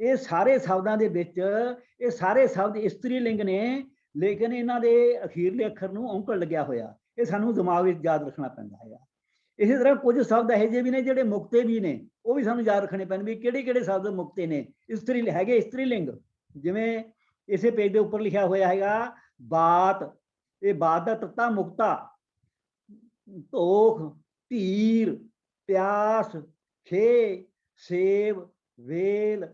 ਇਹ ਸਾਰੇ ਸ਼ਬਦਾਂ ਦੇ ਵਿੱਚ ਇਹ ਸਾਰੇ ਸ਼ਬਦ ਇਸਤਰੀ ਲਿੰਗ ਨੇ, ਲੇਕਿਨ ਇਹਨਾਂ ਦੇ ਅਖੀਰਲੇ ਅੱਖਰ ਨੂੰ ਔਂਕੜ ਲੱਗਿਆ ਹੋਇਆ, ਇਹ ਸਾਨੂੰ ਦਿਮਾਗ ਵਿੱਚ ਯਾਦ ਰੱਖਣਾ ਪੈਂਦਾ ਹੈਗਾ। ਇਸੇ ਤਰ੍ਹਾਂ ਕੁਝ ਸ਼ਬਦ ਇਹੋ ਜਿਹੇ ਵੀ ਨੇ ਜਿਹੜੇ ਮੁਕਤੇ ਵੀ ਨੇ, ਉਹ ਵੀ ਸਾਨੂੰ ਯਾਦ ਰੱਖਣੇ ਪੈਣ ਵੀ ਕਿਹੜੇ ਕਿਹੜੇ ਸ਼ਬਦ ਮੁਕਤੇ ਨੇ, ਇਸਤਰੀ ਹੈਗੇ ਇਸਤਰੀ ਲਿੰਗ। ਜਿਵੇਂ ਇਸੇ ਪੇਜ ਦੇ ਉੱਪਰ ਲਿਖਿਆ ਹੋਇਆ ਹੈਗਾ ਬਾਤ, ਇਹ ਬਾਤ ਦਾ ਤੱਤਾ ਮੁਕਤਾ, ਧੋਖ, ਧੀਰ, ਪਿਆਸ, ਖੇ, ਸੇਬ, ਵੇਲ,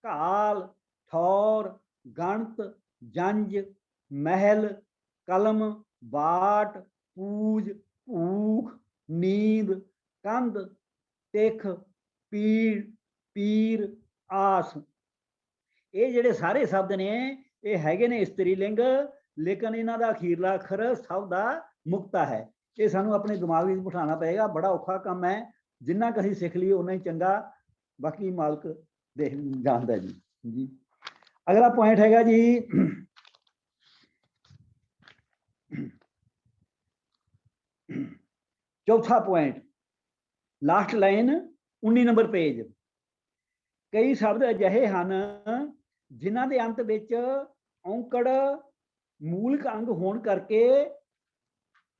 ਘਾਲ, ਠੌਰ, ਗਣਤ, ਜੰਝ, ਮਹਿਲ, ਕਲਮ, ਬਾਟ, ਪੂਜ, ਭੂਖ, ਨੀਂਦ, ਕੰਧ, ਤਿੱਖ, ਪੀੜ, ਪੀਰ, ਆਸ। ਇਹ ਜਿਹੜੇ ਸਾਰੇ ਸ਼ਬਦ ਨੇ ਇਹ ਹੈਗੇ ਨੇ ਇਸਤਰੀ ਲਿੰਗ, ਲੇਕਿਨ ਇਹਨਾਂ ਦਾ ਅਖੀਰਲਾ ਅੱਖਰ ਸਭ ਦਾ ਮੁਕਤਾ ਹੈ। ਇਹ ਸਾਨੂੰ ਆਪਣੇ ਦਿਮਾਗ ਵਿੱਚ ਬਿਠਾਉਣਾ ਪਏਗਾ, ਬੜਾ ਔਖਾ ਕੰਮ ਹੈ। ਜਿੰਨਾ ਕੁ ਅਸੀਂ ਸਿੱਖ ਲਈਏ ਉਨਾ ਹੀ ਚੰਗਾ, ਬਾਕੀ ਮਾਲਕ ਦੇਖ ਜਾਣਦਾ ਜੀ। ਜੀ ਅਗਲਾ ਪੁਆਇੰਟ ਹੈਗਾ ਜੀ ਚੌਥਾ point, last line 19 number page. ਕਈ ਸ਼ਬਦ ਅਜਿਹੇ ਹਨ ਜਿਨ੍ਹਾਂ ਦੇ ਅੰਤ ਵਿੱਚ ਔਂਕੜ ਮੂਲਕ ਅੰਗ ਹੋਣ ਕਰਕੇ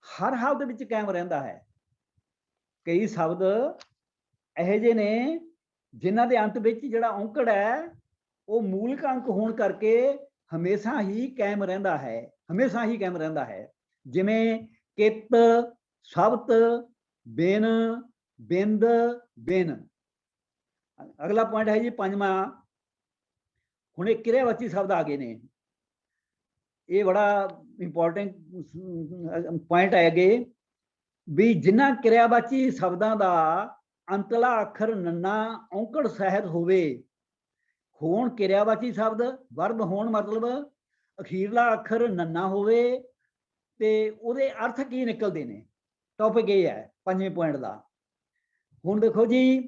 ਹਰ ਹਾਲਤ ਵਿੱਚ ਕਾਇਮ ਰਹਿੰਦਾ ਹੈ। ਕਈ ਸ਼ਬਦ ਇਹੋ ਜਿਹੇ ਨੇ ਜਿਨ੍ਹਾਂ ਦੇ ਅੰਤ ਵਿੱਚ ਜਿਹੜਾ ਔਂਕੜ ਹੈ ਉਹ ਮੂਲਕ ਅੰਗ ਹੋਣ ਕਰਕੇ ਹਮੇਸ਼ਾ ਹੀ ਕਾਇਮ ਰਹਿੰਦਾ ਹੈ, ਹਮੇਸ਼ਾ ਹੀ ਕਾਇਮ ਰਹਿੰਦਾ ਹੈ। ਜਿਵੇਂ ਕਿਤ, ਸ਼ਬਤ, ਬਿਨ, ਬਿੰਦ, ਬਿਨ। ਅਗਲਾ ਪੁਆਇੰਟ ਹੈ ਜੀ ਪੰਜਵਾਂ। ਹੁਣ ਇਹ ਕਿਰਿਆਵਾਚੀ ਸ਼ਬਦ ਆ ਗਏ ਨੇ, ਇਹ ਬੜਾ ਇੰਪੋਰਟੈਂਟ ਪੁਆਇੰਟ ਹੈ ਅੱਗੇ ਵੀ ਜਿਨ੍ਹਾਂ ਕਿਰਿਆਵਾਚੀ ਸ਼ਬਦਾਂ ਦਾ ਅੰਤਲਾ ਅੱਖਰ ਨੰਨਾ ਔਂਕੜ ਸਹਿਤ ਹੋਵੇ। ਹੋਣ ਕਿਰਿਆਵਾਚੀ ਸ਼ਬਦ, ਵਰਬ ਹੋਣ ਮਤਲਬ ਅਖੀਰਲਾ ਅੱਖਰ ਨੰਨਾ ਹੋਵੇ ਤੇ ਉਹਦੇ ਅਰਥ ਕੀ ਨਿਕਲਦੇ ਨੇ। ਟੌਪਿਕ ਇਹ ਹੈ ਪੰਜਵੇਂ ਪੁਆਇੰਟ ਦਾ। ਹੁਣ ਦੇਖੋ ਜੀ,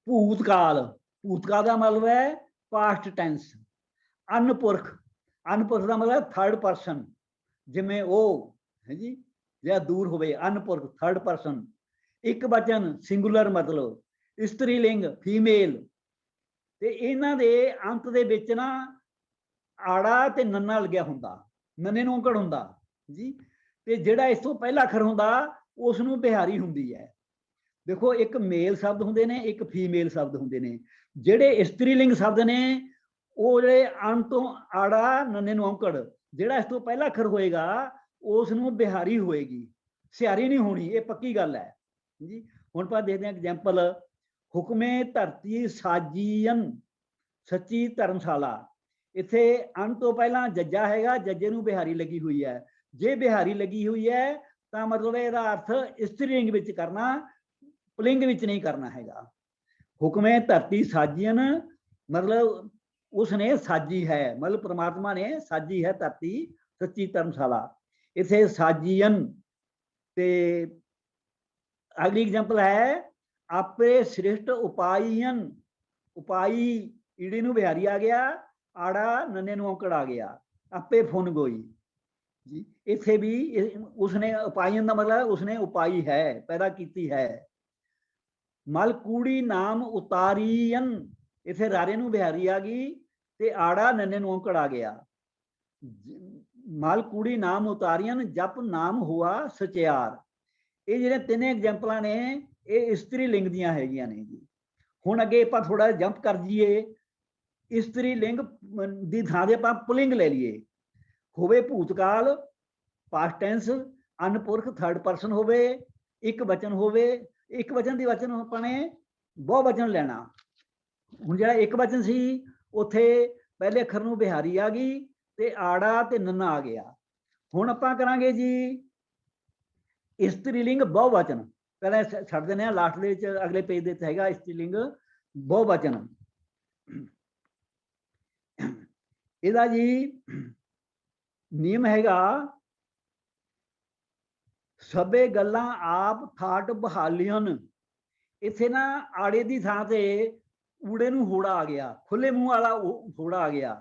ਭੂਤਕਾਲ, ਭੂਤਕਾਲ ਦਾ ਮਤਲਬ ਹੈ ਪਾਸਟ ਟੈਂਸ। ਅਨਪੁਰਖ, ਅਨਪੁਰਖ ਦਾ ਮਤਲਬ ਥਰਡ ਪਰਸਨ, ਜਿਵੇਂ ਉਹ ਹੈ ਜੀ ਜਾਂ ਦੂਰ ਹੋਵੇ, ਅਨਪੁਰਖ ਥਰਡ ਪਰਸਨ। ਇੱਕ ਵਚਨ ਸਿੰਗੂਲਰ ਮਤਲਬ, ਇਸਤਰੀ ਲਿੰਗ ਫੀਮੇਲ। ਤੇ ਇਹਨਾਂ ਦੇ ਅੰਤ ਦੇ ਵਿੱਚ ਨਾ ਆੜਾ ਤੇ ਨੰਨਾ ਲੱਗਿਆ ਹੁੰਦਾ, ਨੰਨੇ ਨੂੰ ਔਂਕੜ ਹੁੰਦਾ ਜੀ। ਤੇ ਜਿਹੜਾ ਇਸ ਤੋਂ ਪਹਿਲਾ ਅੱਖਰ ਹੁੰਦਾ ਉਸ ਨੂੰ ਬਿਹਾਰੀ ਹੁੰਦੀ ਹੈ। ਦੇਖੋ ਇੱਕ ਮੇਲ ਸ਼ਬਦ ਹੁੰਦੇ ਨੇ, ਇੱਕ ਫੀਮੇਲ ਸ਼ਬਦ ਹੁੰਦੇ ਨੇ। ਜਿਹੜੇ ਇਸਤਰੀ ਲਿੰਗ ਸ਼ਬਦ ਨੇ ਉਹ ਜਿਹੜੇ ਅੰਤ ਤੋਂ ਆੜਾ ਨੰਨੇ ਨੂੰ ਔਂਕੜ, ਜਿਹੜਾ ਇਸ ਤੋਂ ਪਹਿਲਾ ਅੱਖਰ ਹੋਏਗਾ ਉਸ ਨੂੰ ਬਿਹਾਰੀ ਹੋਏਗੀ, ਸਿਹਾਰੀ ਨਹੀਂ ਹੋਣੀ। ਇਹ ਪੱਕੀ ਗੱਲ ਹੈ ਜੀ। ਹੁਣ ਆਪਾਂ ਦੇਖਦੇ ਹਾਂ ਐਗਜ਼ਾਮਪਲ। ਹੁਕਮੇ ਧਰਤੀ ਸਾਜੀਅਨ, ਸੱਚੀ ਧਰਮਸ਼ਾਲਾ। ਇੱਥੇ ਅੰਤ ਤੋਂ ਪਹਿਲਾਂ ਜੱਜਾ ਹੈਗਾ, ਜੱਜੇ ਨੂੰ ਬਿਹਾਰੀ ਲੱਗੀ ਹੋਈ ਹੈ। ਜੇ ਬਿਹਾਰੀ ਲੱਗੀ ਹੋਈ ਹੈ ਤਾਂ ਮਤਲਬ ਇਹਦਾ ਅਰਥ ਇਸਤਰੀ ਲਿੰਗ ਵਿੱਚ ਕਰਨਾ, ਪੁਲਿੰਗ ਵਿੱਚ ਨਹੀਂ ਕਰਨਾ ਹੈਗਾ। ਹੁਕਮੇ ਧਰਤੀ ਸਾਜੀਅਨ ਮਤਲਬ ਉਸਨੇ ਸਾਜੀ ਹੈ, ਮਤਲਬ ਪ੍ਰਮਾਤਮਾ ਨੇ ਸਾਜੀ ਹੈ ਧਰਤੀ, ਸੱਚੀ ਧਰਮਸ਼ਾਲਾ। ਇਥੇ ਸਾਜੀਅਨ। ਤੇ ਅਗਲੀ ਐਗਜ਼ਾਮਪਲ ਹੈ ਆਪੇ ਸ੍ਰਿਸ਼ਟ ਉਪਾਈਅਨ। ਉਪਾਈ ਈੜੀ ਨੂੰ ਬਿਹਾਰੀ ਆ ਗਿਆ, ਆੜਾ ਨੰਨੇ ਨੂੰ ਔਂਕੜ ਆ ਗਿਆ। ਆਪੇ ਫੁਨ ਗੋਈ ਜੀ। ਇੱਥੇ ਵੀ ਉਸਨੇ ਉਪਾਈਅਨ ਦਾ ਮਤਲਬ ਉਸਨੇ ਉਪਾਈ ਹੈ, ਪੈਦਾ ਕੀਤੀ ਹੈ। ਮਲਕੂੜੀ ਨਾਮ ਉਤਾਰੀਅਨ, ਇੱਥੇ ਰਾਰੇ ਨੂੰ ਬਿਹਾਰੀ ਆ ਗਈ ਤੇ ਆੜਾ ਨੰਨੇ ਨੂੰ ਔਂਕੜ ਆ ਗਿਆ। ਮਲਕੂੜੀ ਨਾਮ ਉਤਾਰੀਅਨ, ਜਪ ਨਾਮ ਹੁਆ ਸਚਿਆਰ। ਇਹ ਜਿਹੜੇ ਤਿੰਨ ਐਗਜ਼ਾਮਪਲਾਂ ਨੇ ਇਹ ਇਸਤਰੀ ਲਿੰਗ ਦੀਆਂ ਹੈਗੀਆਂ ਨੇ ਜੀ। ਹੁਣ ਅੱਗੇ ਆਪਾਂ ਥੋੜਾ ਜੰਪ ਕਰ ਜਾਈਏ, ਇਸਤਰੀ ਲਿੰਗ ਦੀ ਥਾਂ ਤੇ ਆਪਾਂ ਪੁਲਿੰਗ ਲੈ ਲਈਏ। ਹੋਵੇ ਭੂਤਕਾਲ ਪਾਸਟ ਟੈਂਸ, ਅਨਪੁਰਖ ਥਰਡ ਪਰਸਨ ਹੋਵੇ, ਇੱਕ ਵਚਨ ਹੋਵੇ। ਇੱਕ ਵਚਨ ਦੀ ਵਚਨ ਆਪਾਂ ਨੇ ਬਹੁ ਵਚਨ ਲੈਣਾ। ਹੁਣ ਜਿਹੜਾ ਇੱਕ ਵਚਨ ਸੀ ਉੱਥੇ ਪਹਿਲੇ ਅੱਖਰ ਨੂੰ ਬਿਹਾਰੀ ਆ ਗਈ ਤੇ ਆੜਾ ਤੇ ਨੰਨਾ ਆ ਗਿਆ। ਹੁਣ ਆਪਾਂ ਕਰਾਂਗੇ ਜੀ ਇਸਤਰੀ ਲਿੰਗ ਬਹੁ ਵਚਨ। ਪਹਿਲਾਂ ਛੱਡ ਦਿੰਦੇ ਹਾਂ, ਲਾਸਟ ਦੇ ਵਿੱਚ ਅਗਲੇ ਪੇਜ ਦੇ ਵਿੱਚ ਹੈਗਾ ਇਸਤਰੀ ਲਿੰਗ ਬਹੁ ਵਚਨ। ਇਹਦਾ ਜੀ ਨਿਯਮ ਹੈਗਾ ਸਭੇ ਗੱਲਾਂ ਆਪ ਥਾਟ ਬਹਾਲੀਅਨ। ਇੱਥੇ ਨਾ ਆੜੇ ਦੀ ਥਾਂ ਤੇ ਊੜੇ ਨੂੰ ਹੋੜਾ ਆ ਗਿਆ, ਖੁੱਲੇ ਮੂੰਹ ਵਾਲਾ ਹੋੜਾ ਆ ਗਿਆ।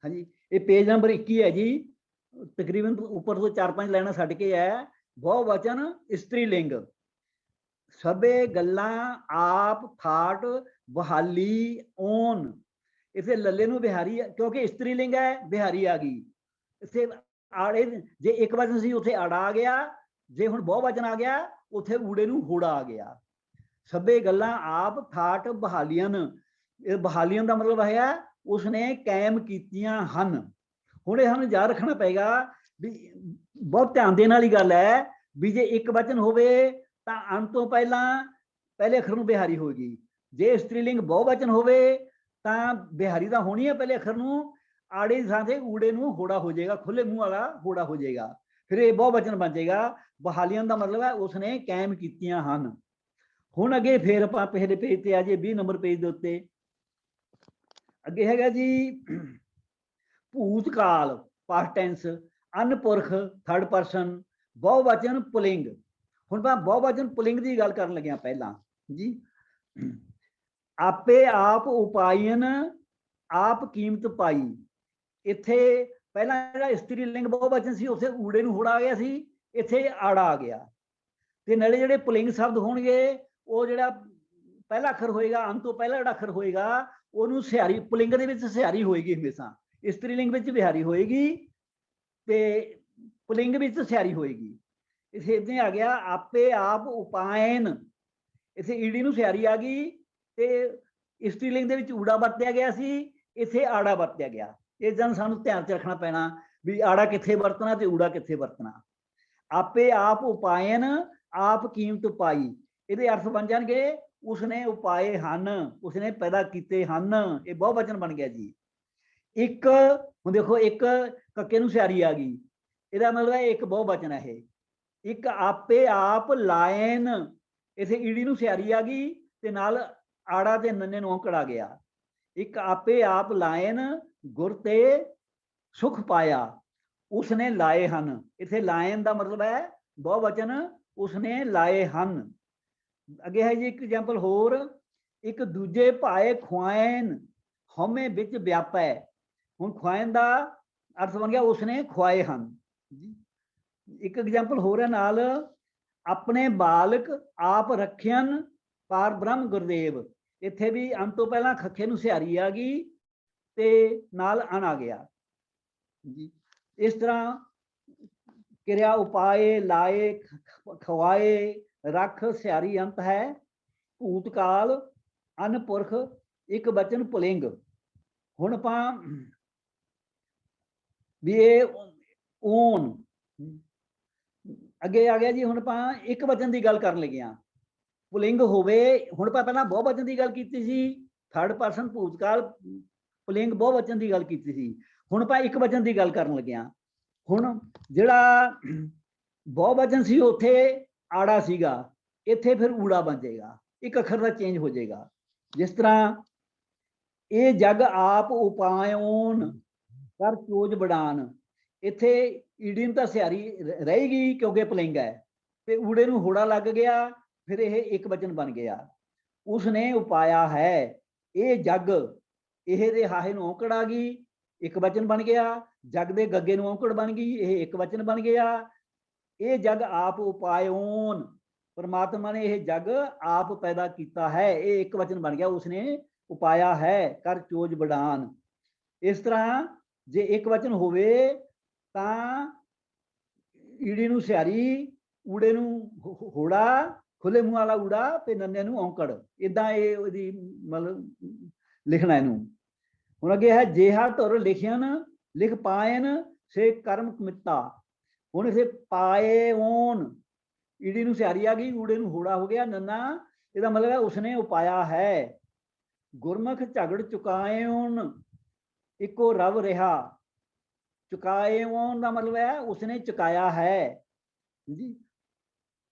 ਹਾਂਜੀ, ਇਹ ਪੇਜ ਨੰਬਰ 21 ਹੈ ਜੀ। ਤਕਰੀਬਨ ਉੱਪਰ ਤੋਂ 4-5 ਲਾਈਨਾਂ ਛੱਡ ਕੇ ਹੈ। ਬਹੁ ਵਚਨ ਇਸਤਰੀ ਲਿੰਗ। ਸਭੇ ਗੱਲਾਂ ਆਪ ਥਾਟ ਬਹਾਲੀ ਓਨ। ਇੱਥੇ ਲੱਲੇ ਨੂੰ ਬਿਹਾਰੀ, ਕਿਉਂਕਿ ਇਸਤਰੀ ਲਿੰਗ ਹੈ, ਬਿਹਾਰੀ ਆ ਗਈ। ਇੱਥੇ ਆੜੇ, ਜੇ ਇੱਕ ਵਚਨ ਸੀ ਉੱਥੇ ਆੜਾ ਆ ਗਿਆ, ਜੇ ਹੁਣ ਬਹੁ ਵਚਨ ਆ ਗਿਆ ਉੱਥੇ ਊੜੇ ਨੂੰ ਹੋੜਾ ਆ ਗਿਆ। ਸਭੇ ਗੱਲਾਂ ਆਪ ਥਾਟ ਬਹਾਲੀਅਨ। ਇਹ ਬਹਾਲੀਅਨ ਦਾ ਮਤਲਬ ਹੈ ਉਸਨੇ ਕਾਇਮ ਕੀਤੀਆਂ ਹਨ। ਹੁਣ ਇਹ ਸਾਨੂੰ ਯਾਦ ਰੱਖਣਾ ਪਏਗਾ ਵੀ ਬਹੁਤ ਧਿਆਨ ਦੇਣ ਵਾਲੀ ਗੱਲ ਹੈ ਵੀ ਜੇ ਇੱਕ ਵਚਨ ਹੋਵੇ ਤਾਂ ਅਣ ਤੋਂ ਪਹਿਲਾਂ ਪਹਿਲੇ ਅੱਖਰ ਨੂੰ ਬਿਹਾਰੀ ਹੋਏਗੀ। ਜੇ ਇਸਤਰੀਲਿੰਗ ਬਹੁਵਚਨ ਹੋਵੇ ਤਾਂ ਬਿਹਾਰੀ ਤਾਂ ਹੋਣੀ ਹੈ ਪਹਿਲੇ ਅੱਖਰ ਨੂੰ, ਆੜੇ ਦੀ ਥਾਂ ਤੇ ਊੜੇ ਨੂੰ ਹੋੜਾ ਹੋ ਜਾਏਗਾ, ਖੁੱਲੇ ਮੂੰਹ ਵਾਲਾ ਹੋੜਾ ਹੋ ਜਾਏਗਾ, ਫਿਰ ਇਹ ਬਹੁਵਚਨ ਬਣ ਜਾਏਗਾ। ਬਹਾਲੀਆਂ ਦਾ ਮਤਲਬ ਹੈ ਉਸਨੇ ਕਾਇਮ ਕੀਤੀਆਂ ਹਨ। ਹੁਣ ਅੱਗੇ ਫਿਰ ਆਪਾਂ ਪਹਿਲੇ ਪੇਜ ਤੇ ਆ ਜਾਈਏ 20 ਨੰਬਰ ਪੇਜ ਦੇ ਉੱਤੇ। ਅੱਗੇ ਹੈਗਾ ਜੀ ਭੂਤਕਾਲ ਪਾਸਟ ਟੈਂਸ, ਅਨਪੁਰਖ ਥਰਡ ਪਰਸਨ, ਬਹੁਵਚਨ ਪੁਲਿੰਗ। ਹੁਣ ਆਪਾਂ ਬਹੁਵਚਨ ਪੁਲਿੰਗ ਦੀ ਗੱਲ ਕਰਨ ਲੱਗਿਆ ਪਹਿਲਾਂ ਜੀ। ਆਪੇ ਆਪ ਉਪਾਇਨ ਆਪ ਕੀਮਤ ਪਾਈ। ਇੱਥੇ ਪਹਿਲਾਂ ਜਿਹੜਾ ਇਸਤਰੀ ਲਿੰਗ ਬਹੁਵਚਨ ਸੀ ਉੱਥੇ ਊੜੇ ਨੂੰ ਹੋੜਾ ਆ ਗਿਆ ਸੀ, ਇੱਥੇ ਆੜਾ ਆ ਗਿਆ। ਤੇ ਨਾਲੇ ਜਿਹੜੇ ਪੁਲਿੰਗ ਸ਼ਬਦ ਹੋਣਗੇ ਉਹ ਜਿਹੜਾ ਪਹਿਲਾ ਅੱਖਰ ਹੋਏਗਾ, ਅੰਤ ਤੋਂ ਪਹਿਲਾ ਜਿਹੜਾ ਅੱਖਰ ਹੋਏਗਾ ਉਹਨੂੰ ਸਿਹਾਰੀ, ਪੁਲਿੰਗ ਦੇ ਵਿੱਚ ਸਿਹਾਰੀ ਹੋਏਗੀ ਹਮੇਸ਼ਾ, ਇਸਤਰੀ ਲਿੰਗ ਵਿੱਚ ਬਿਹਾਰੀ ਹੋਏਗੀ ਤੇ ਪੁਲਿੰਗ ਵਿੱਚ ਸਿਹਾਰੀ ਹੋਏਗੀ। ਇੱਥੇ ਇਦਾਂ ਆ ਗਿਆ ਆਪੇ ਆਪ ਉਪਾਇਨ, ਇੱਥੇ ਈੜੀ ਨੂੰ ਸਿਹਾਰੀ ਆ ਗਈ ਤੇ ਇਸਤਰੀ ਲਿੰਗ ਦੇ ਵਿੱਚ ਊੜਾ ਵਰਤਿਆ ਗਿਆ ਸੀ, ਇੱਥੇ ਆੜਾ ਵਰਤਿਆ ਗਿਆ। ਇਦਾਂ ਸਾਨੂੰ ਧਿਆਨ ਚ ਰੱਖਣਾ ਪੈਣਾ ਵੀ ਆੜਾ ਕਿੱਥੇ ਵਰਤਣਾ ਤੇ ਊੜਾ ਕਿੱਥੇ ਵਰਤਣਾ। ਆਪੇ ਆਪ ਉਪਾਇਨ ਆਪ ਕੀਮਤ ਪਾਈ, ਇਹਦੇ ਅਰਥ ਬਣ ਜਾਣਗੇ ਉਸਨੇ ਉਪਾਏ ਹਨ, ਉਸਨੇ ਪੈਦਾ ਕੀਤੇ ਹਨ। ਇਹ ਬਹੁਵਚਨ ਬਣ ਗਿਆ ਜੀ। ਇੱਕ ਹੁਣ ਦੇਖੋ ਇੱਕ ਕੱਕੇ ਨੂੰ ਸਿਹਾਰੀ ਆ ਗਈ, ਇਹਦਾ ਮਤਲਬ ਹੈ ਇੱਕ ਬਹੁਵਚਨ ਹੈ ਇਹ। ਇੱਕ ਆਪੇ ਆਪ ਲਾਇਨ, ਇਥੇ ਈੜੀ ਨੂੰ ਸਿਹਾਰੀ ਆ ਗਈ ਤੇ ਨਾਲ ਆੜਾ ਤੇ ਨੰਨੇ ਨੂੰ ਔਂਕੜ ਆ ਗਿਆ। ਇੱਕ ਆਪੇ ਆਪ ਲਾਇਨ ਗੁਰ ਤੇ ਸੁਖ ਪਾਇਆ, ਉਸਨੇ ਲਾਏ ਹਨ। ਇਥੇ ਲਾਇਨ ਦਾ ਮਤਲਬ ਹੈ ਬਹੁਵਚਨ, ਉਸਨੇ ਲਾਏ ਹਨ। ਅੱਗੇ ਹੈ ਜੀ ਇੱਕ ਐਗਜ਼ਾਮਪਲ ਹੋਰ, ਇੱਕ ਦੂਜੇ ਭਾਏ ਖੁਆਇਨ ਹਉਮੈ ਵਿੱਚ ਵਿਆਪੈ। ਹੁਣ ਖੁਆਇਨ ਦਾ ਅਰਥ ਬਣ ਗਿਆ ਉਸਨੇ ਖੁਆਏ ਹਨ। ਇੱਕ ਐਗਜ਼ਾਮਪਲ ਹੋਰ ਹੈ ਨਾਲ, ਆਪਣੇ ਬਾਲਕ ਆਪ ਰੱਖਿਅਨ ਪਾਰ ਬ੍ਰਹਮ ਗੁਰਦੇਵ। ਇੱਥੇ ਵੀ ਅੰਤ ਤੋਂ ਪਹਿਲਾਂ ਖੱਖੇ ਨੂੰ ਸਿਹਾਰੀ ਆ ਗਈ ਤੇ ਨਾਲ ਅਣ ਆ ਗਿਆ ਜੀ। ਇਸ ਤਰ੍ਹਾਂ ਕਿਰਿਆ ਉਪਾਏ, ਲਾਏ, ਖਵਾਏ, ਰੱਖ ਸਿਹਾਰੀ ਅੰਤ ਹੈ। ਭੂਤਕਾਲ ਅਨਪੁਰਖ ਇੱਕ ਬਚਨ ਪੁਲਿੰਗ। ਹੁਣ ਆਪਾਂ ਵੀ ਇਹ ਓਨ ਅੱਗੇ ਆ ਗਿਆ ਜੀ। ਹੁਣ ਆਪਾਂ ਇੱਕ ਵਚਨ ਦੀ ਗੱਲ ਕਰਨ ਲੱਗੇ ਹਾਂ, ਪੁਲਿੰਗ ਹੋਵੇ। ਹੁਣ ਆਪਾਂ ਪਹਿਲਾਂ ਬਹੁਵਚਨ ਦੀ ਗੱਲ ਕੀਤੀ ਸੀ, ਥਰਡ ਪਰਸਨ ਭੂਤਕਾਲ ਪੁਲਿੰਗ ਬਹੁਵਚਨ ਦੀ ਗੱਲ ਕੀਤੀ ਸੀ। ਹੁਣ ਆਪਾਂ ਇੱਕ ਵਚਨ ਦੀ ਗੱਲ ਕਰਨ ਲੱਗੇ ਹਾਂ। ਹੁਣ ਜਿਹੜਾ ਬਹੁਵਚਨ ਸੀ ਉੱਥੇ ਆੜਾ ਸੀਗਾ, ਇੱਥੇ ਫਿਰ ਊੜਾ ਬਣ ਜਾਏਗਾ, ਇੱਕ ਅੱਖਰ ਦਾ ਚੇਂਜ ਹੋ ਜਾਏਗਾ। ਜਿਸ ਤਰ੍ਹਾਂ ਇਹ ਜਗ ਆਪ ਉਪਾਇਓਨ ਕਰ ਚੋਜ ਬੜਾਨ, ਇੱਥੇ ਈੜੀ ਨੂੰ ਤਾਂ ਸਿਹਾਰੀ ਰਹੇਗੀ ਕਿਉਂਕਿ ਪੁਲਿੰਗ ਹੈ ਤੇ ਊੜੇ ਨੂੰ ਹੋੜਾ ਲੱਗ ਗਿਆ, ਫਿਰ ਇਹ ਇੱਕ ਵਚਨ ਬਣ ਗਿਆ। ਉਸਨੇ ਉਪਾਇਆ ਹੈ ਇਹ ਜਗ, ਇਹ ਦੇ ਹਾਹੇ ਨੂੰ ਔਂਕੜ ਆ ਗਈ, ਇੱਕ ਵਚਨ ਬਣ ਗਿਆ। ਜਗ ਦੇ ਗੱਗੇ ਨੂੰ ਔਂਕੜ ਬਣ ਗਈ, ਇਹ ਇੱਕ ਵਚਨ ਬਣ ਗਿਆ। ਇਹ ਜਗ ਆਪ ਉਪਾਇਓਨ, परमात्मा ने यह जग आप पैदा किया है, ये एक वचन बन गया, उसने उपाया है कर चोज बढ़ान। इस तरह जे एक वचन होवे तां ईड़ी नूं सिहारी, ऊड़े नूं होड़ा, खुले मूँह वाला ऊड़ा ते नन्ने नूं औंकड़, इदां ये ओहदी मतलब लिखना इनू। हुण अगे है जेहा धुर लिखियन लिख पायन से कर्म कमिता। हुण इसे पाए ओन, ईड़ी नूं सिहारी आ गई, ऊड़े नूं होड़ा हो गया, नन्ना, इसदा मतलब है उसने उपाया है। गुरमुख झगड़ चुकाएन इको रव रहा, चुकाएन का मतलब है उसने चुकाया है जी।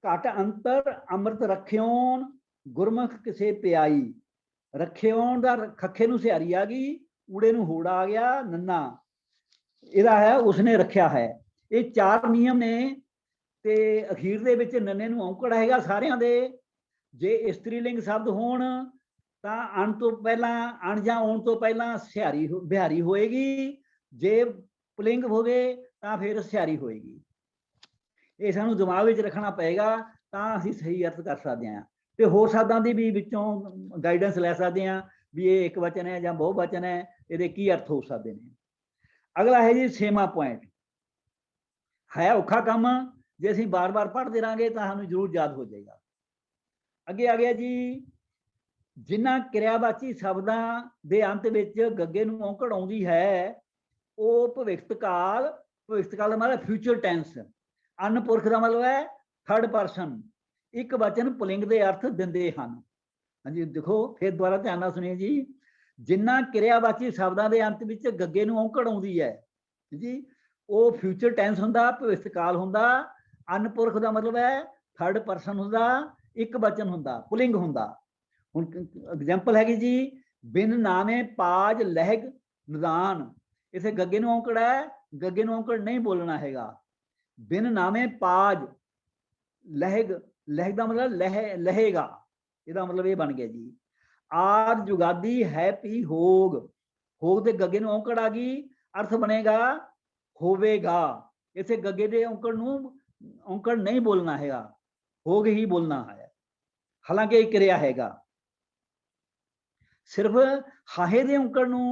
घट अंतर अमृत रख्योन गुरमुख किसे प्याई, रख्योन का खखे नूं सिहारी आ गई, ऊड़े नूं होड़ा आ गया, नन्ना, इहदा है उसने रखा है। ये चार नियम ने ਤੇ ਅਖੀਰ ਦੇ ਵਿੱਚ ਨੰਨੇ ਨੂੰ ਔਂਕੜ ਹੈਗਾ ਸਾਰਿਆਂ ਦੇ। ਜੇ ਇਸਤਰੀ ਲਿੰਗ ਸ਼ਬਦ ਹੋਣ ਤਾਂ ਅਣ ਤੋਂ ਪਹਿਲਾਂ, ਅਣ ਜਾਂ ਆਉਣ ਤੋਂ ਪਹਿਲਾਂ ਸਿਹਾਰੀ ਬਿਹਾਰੀ ਹੋਏਗੀ, ਜੇ ਪੁਲਿੰਗ ਹੋਵੇ ਤਾਂ ਫਿਰ ਸਿਹਾਰੀ ਹੋਏਗੀ। ਇਹ ਸਾਨੂੰ ਦਿਮਾਗ ਵਿੱਚ ਰੱਖਣਾ ਪਏਗਾ ਤਾਂ ਅਸੀਂ ਸਹੀ ਅਰਥ ਕਰ ਸਕਦੇ ਹਾਂ। ਤੇ ਹੋਰ ਸ਼ਬਦਾਂ ਦੀ ਵੀ ਵਿੱਚੋਂ ਗਾਈਡੈਂਸ ਲੈ ਸਕਦੇ ਹਾਂ ਵੀ ਇਹ ਇੱਕ ਵਚਨ ਹੈ ਜਾਂ ਬਹੁਵਚਨ ਹੈ, ਇਹਦੇ ਕੀ ਅਰਥ ਹੋ ਸਕਦੇ ਨੇ। ਅਗਲਾ ਹੈ ਜੀ 6ਵਾਂ ਪੁਆਇੰਟ, ਹੈ ਔਖਾ ਕੰਮ, ਜੇ ਅਸੀਂ ਬਾਰ-ਬਾਰ ਪੜ੍ਹਦੇ ਰਾਂਗੇ ਤਾਂ ਸਾਨੂੰ ਜ਼ਰੂਰ ਯਾਦ ਹੋ ਜਾਏਗਾ। ਅੱਗੇ ਆ ਗਿਆ ਜੀ, ਜਿਨ੍ਹਾਂ ਕਿਰਿਆਵਾਚੀ ਸ਼ਬਦਾਂ ਦੇ ਅੰਤ ਵਿੱਚ ਗੱਗੇ ਨੂੰ ਔਂਕੜ ਆਉਂਦੀ ਹੈ ਉਹ ਭਵਿੱਖਤ ਕਾਲ, ਭਵਿੱਖਤ ਕਾਲ ਦਾ ਮਤਲਬ ਫਿਊਚਰ ਟੈਂਸ, ਅਨਪੁਰਖ ਦਾ ਮਤਲਬ ਹੈ थर्ड पर्सन एक वचन पुलिंग के अर्थ दिंदे हैं। हाँ जी देखो फिर दोबारा ध्यान नाल सुनिए जी, जिन्ना क्रियावाची शब्दां दे अंत विच गग्गे नूं औंकड़ आउंदी है जी, वो फ्यूचर टेंस हुंदा, भविष्यकाल हुंदा, अनपुरख का मतलब है थर्ड पर्सन हुंदा, एक वचन हुंदा, पुलिंग हुंदा। हुण एग्जाम्पल हैगी जी, बिन नामे पाज लहग निदान, इसे गग्गे नूं औंकड़ है, गग्गे नूं औंकड़ नहीं बोलना हैगा। बिन नामे पाज लहग, लहग का मतलब लहेगा, ਇਹਦਾ मतलब ये बन गया जी। आद जुगादी है पी होग, होग ਦੇ गग्गे ਨੂੰ ਔਂਕੜ आ गई, अर्थ बनेगा होवेगा। इसे गग्गे ਦੇ ਔਂਕੜ ਨੂੰ ਔਂਕੜ नहीं बोलना हैगा, होग ही बोलना है, हालांकि एक क्रिया हैगा। सिर्फ हाहे ਦੇ ਔਂਕੜ ਨੂੰ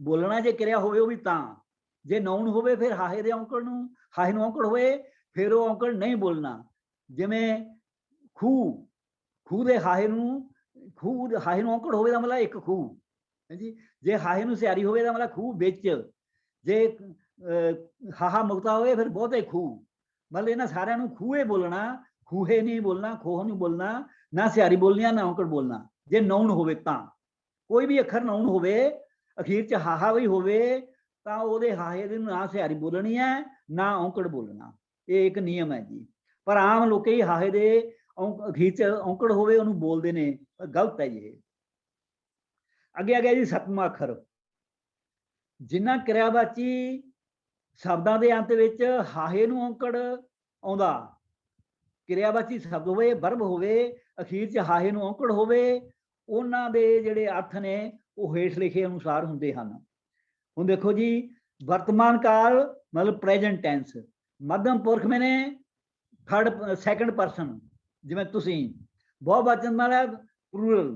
बोलना जे क्रिया होवे वो भी तां, जे नाउन होवे फिर हाहे ਦੇ ਔਂਕੜ ਨੂੰ, हाहे ਨੂੰ ਔਂਕੜ होवे फिर वो औंकੜ नहीं बोलना। जिवें खूह, खूह ਦੇ ਹਾਹੇ ਨੂੰ, ਖੂਹ ਹਾਹੇ ਨੂੰ ਔਂਕੜ ਹੋਵੇ ਦਾ ਮਤਲਬ ਇੱਕ ਖੂਹ ਹੈ ਜੀ, ਜੇ ਹਾਹੇ ਨੂੰ ਸਿਆਰੀ ਹੋਵੇ ਦਾ ਮਤਲਬ ਖੂਹ ਵਿੱਚ, ਜੇ ਹਾਹਾ ਮੁਕਤਾ ਹੋਵੇ ਫਿਰ ਬਹੁਤੇ ਖੂਹ, ਮਤਲਬ ਇਹਨਾਂ ਸਾਰਿਆਂ ਨੂੰ ਖੂਹੇ ਬੋਲਣਾ, ਖੂਹੇ ਨਹੀਂ ਬੋਲਣਾ, ਖੋਹ ਨਹੀਂ ਬੋਲਣਾ, ਨਾ ਸਿਆਰੀ ਬੋਲਣੀ ਨਾ ਔਂਕੜ ਬੋਲਣਾ। ਜੇ ਨਾਉਨ ਹੋਵੇ ਤਾਂ, ਕੋਈ ਵੀ ਅੱਖਰ ਨਾਉਨ ਹੋਵੇ ਅਖੀਰ 'ਚ ਹਾਹਾ ਵੀ ਹੋਵੇ ਤਾਂ ਉਹਦੇ ਹਾਹੇ ਦੇ ਨਾ ਸਿਆਰੀ ਬੋਲਣੀ ਹੈ ਨਾ ਔਂਕੜ ਬੋਲਣਾ, ਇਹ ਇੱਕ ਨਿਯਮ ਹੈ ਜੀ। ਪਰ ਆਮ ਲੋਕੀ ਹਾਹੇ ਦੇ ਅਖੀਰ 'ਚ ਔਂਕੜ ਹੋਵੇ ਉਹਨੂੰ ਬੋਲਦੇ ਨੇ, ਗਲਤ ਹੈ ਜੀ। ਅੱਗੇ ਆ ਗਿਆ ਜੀ ਸੱਤਵਾਂ ਅੱਖਰ, ਜਿਨ੍ਹਾਂ ਕਿਰਿਆਵਾਚੀ ਸ਼ਬਦਾਂ ਦੇ ਅੰਤ ਵਿੱਚ ਹਾਹੇ ਨੂੰ ਔਂਕੜ ਆਉਂਦਾ, ਕਿਰਿਆਵਾਚੀ ਸ਼ਬਦ ਹੋਵੇ, ਵਰਬ ਹੋਵੇ, ਅਖੀਰ 'ਚ ਹਾਹੇ ਨੂੰ ਔਂਕੜ ਹੋਵੇ, ਉਹਨਾਂ ਦੇ ਜਿਹੜੇ ਅਰਥ ਨੇ ਉਹ ਹੇਠ ਲਿਖੇ ਅਨੁਸਾਰ ਹੁੰਦੇ ਹਨ। ਹੁਣ ਦੇਖੋ ਜੀ, ਵਰਤਮਾਨ ਕਾਲ मतलब प्रेजेंट टेंस, मध्यम पुरख मैंने थर्ड सैकंड पर्सन, जिवें तुसीं, बहुवचन मतलब प्लूरल,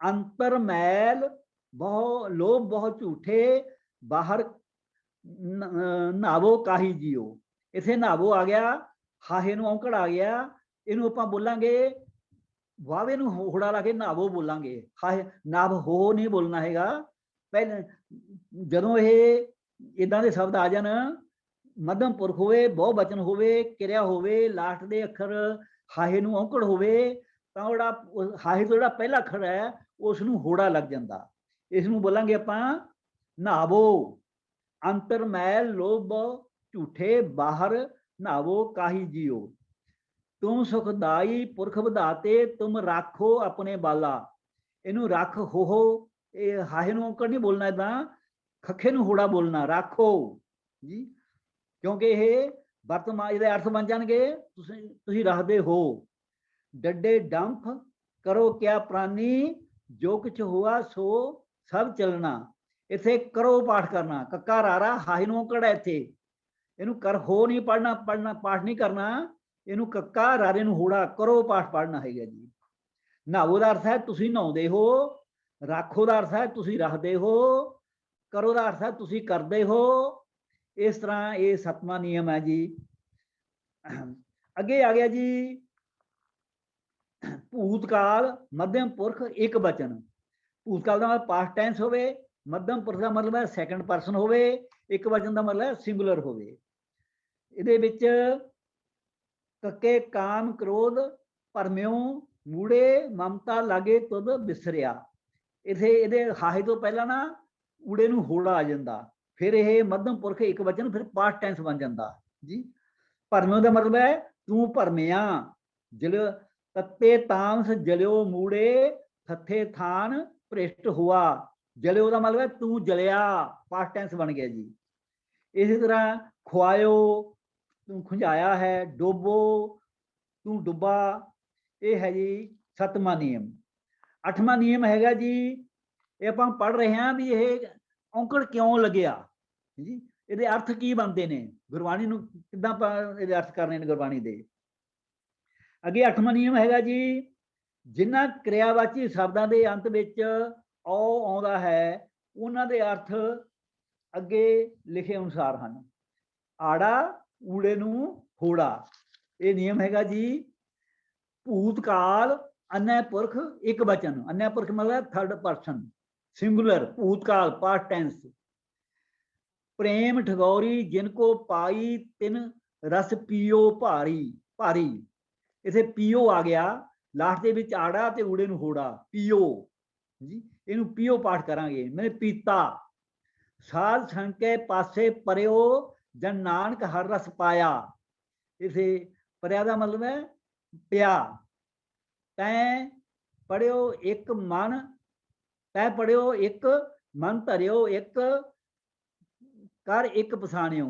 अंतर मैल बहु लोभ बहुत झूठे बाहर नहावो काही जियो, इथे नहावो आ गया, हाहे नूं औंकड़ आ गया, इहनूं आपां बोलांगे वावे नूं होड़ा ला के नहावो बोलांगे, हाहे नाभ हो नहीं बोलना हैगा। पहले जदों ये इदां दे शब्द आ जाण, मध्यम पुरख होवे, बहुवचन होवे, किरिया होवे, लास्ट दे अखर हाहे नूं औंकड़ होवे तां ओड़ा हाहे तो जिहड़ा पहला अखर है उस नूं होड़ा लग जांदा, इस नूं बोलांगे आपां नहावो। अंतर मैल लोभ झूठे बाहर नहावो काही जियो, तुम सुखदाई पुरख विधाते तुम राखो अपने बाला, इनू रख हो हाहे नूं औंकड़ नहीं बोलना, इदां खखे नूं होड़ा बोलना, राखो जी, क्योंकि ये वर्तमान इहदे अर्थ बन जाणगे तुसीं रखदे हो। डड्डे डंफ करो क्या प्राणी, जो कुछ हुआ सो सब चलना, इथे करो पाठ करना, कक्का रारा हाहे नूं औंकड़ है, इथे इनू कर हो नहीं पढ़ना, पढ़ना पाठ नहीं करना, इनू कक्का रारे नूं होड़ा करो पाठ पढ़ना है जी। नहावो दा अर्थ है तुसीं नहाउंदे हो, राखो दा अर्थ है तुसीं रखदे हो, करो दा अर्थ है तुसीं करदे हो। इस तरह ये सतवां नियम है जी। अगे आ गया जी भूतकाल मध्यम पुरख एक वचन, भूतकाल का मतलब पास्ट टेंस होवे, मध्यम पुरख का मतलब है सैकंड पर्सन होवे, एक वचन का मतलब सिंगुलर होवे। इहदे विच कक्के काम क्रोध भरम्यों मूड़े ममता लागे तुद बिसरिया, इथे इहदे हाहे तो पहला ना ऊड़े नूं होड़ा आ जांदा, फिर यह मध्यम पुरख एक वचन फिर पास्ट टेंस बन जाता जी। भरम्यों का मतलब है तू भरमिया, जल तत्ते तामस जलियो मूड़े थथे थान भ्रिष्ट हुआ, जलियो का मतलब है तू जलिया, पास्ट टेंस बन गया जी। इसी तरह खुआयो तू खुंजाया है, डोबो तू डुबा, ये है जी सतवां नियम। अठवां नियम हैगा जी, ये आपां पढ़ रहे हैं भी ये औंकड़ क्यों लग्या जी, ਇਹਦੇ अर्थ की बनते ने, गुरबाणी नूं किद्दां ਇਹਦੇ अर्थ करने ने गुरबाणी दे। अगे 8वां नियम हैगा जी, जिन्हां क्रियावाची शब्दां दे अंत विच औ आउंदा है उन्हां दे अर्थ अगे लिखे अनुसार हन। आड़ा ऊड़े नूं होड़ा, ये नियम हैगा जी। भूतकाल अन्य पुरख एक वचन, अन्य पुरख मतलब थर्ड पर्सन सिंगुलर, भूतकाल पास्ट टेंस। प्रेम ठगौरी जिनको पाई तिन रस पियो भारी, ਭਾਰੀ। इथे पीओ आ गया, लास्ट ਦੇ ਵਿੱਚ ਆੜਾ ਤੇ ਊੜੇ ਨੂੰ ਹੋੜਾ, पीओ जी। ਇਹਨੂੰ पीओ ਪਾਠ ਕਰਾਂਗੇ। मैंने पीता, साध संके पासे परियो जन नानक हर रस पाया। इसे परिया का मतलब है पिया। तैं पढ़ियो एक मन, तैं पढ़ियो एक मन धरियो एक कर एक पछाणियो।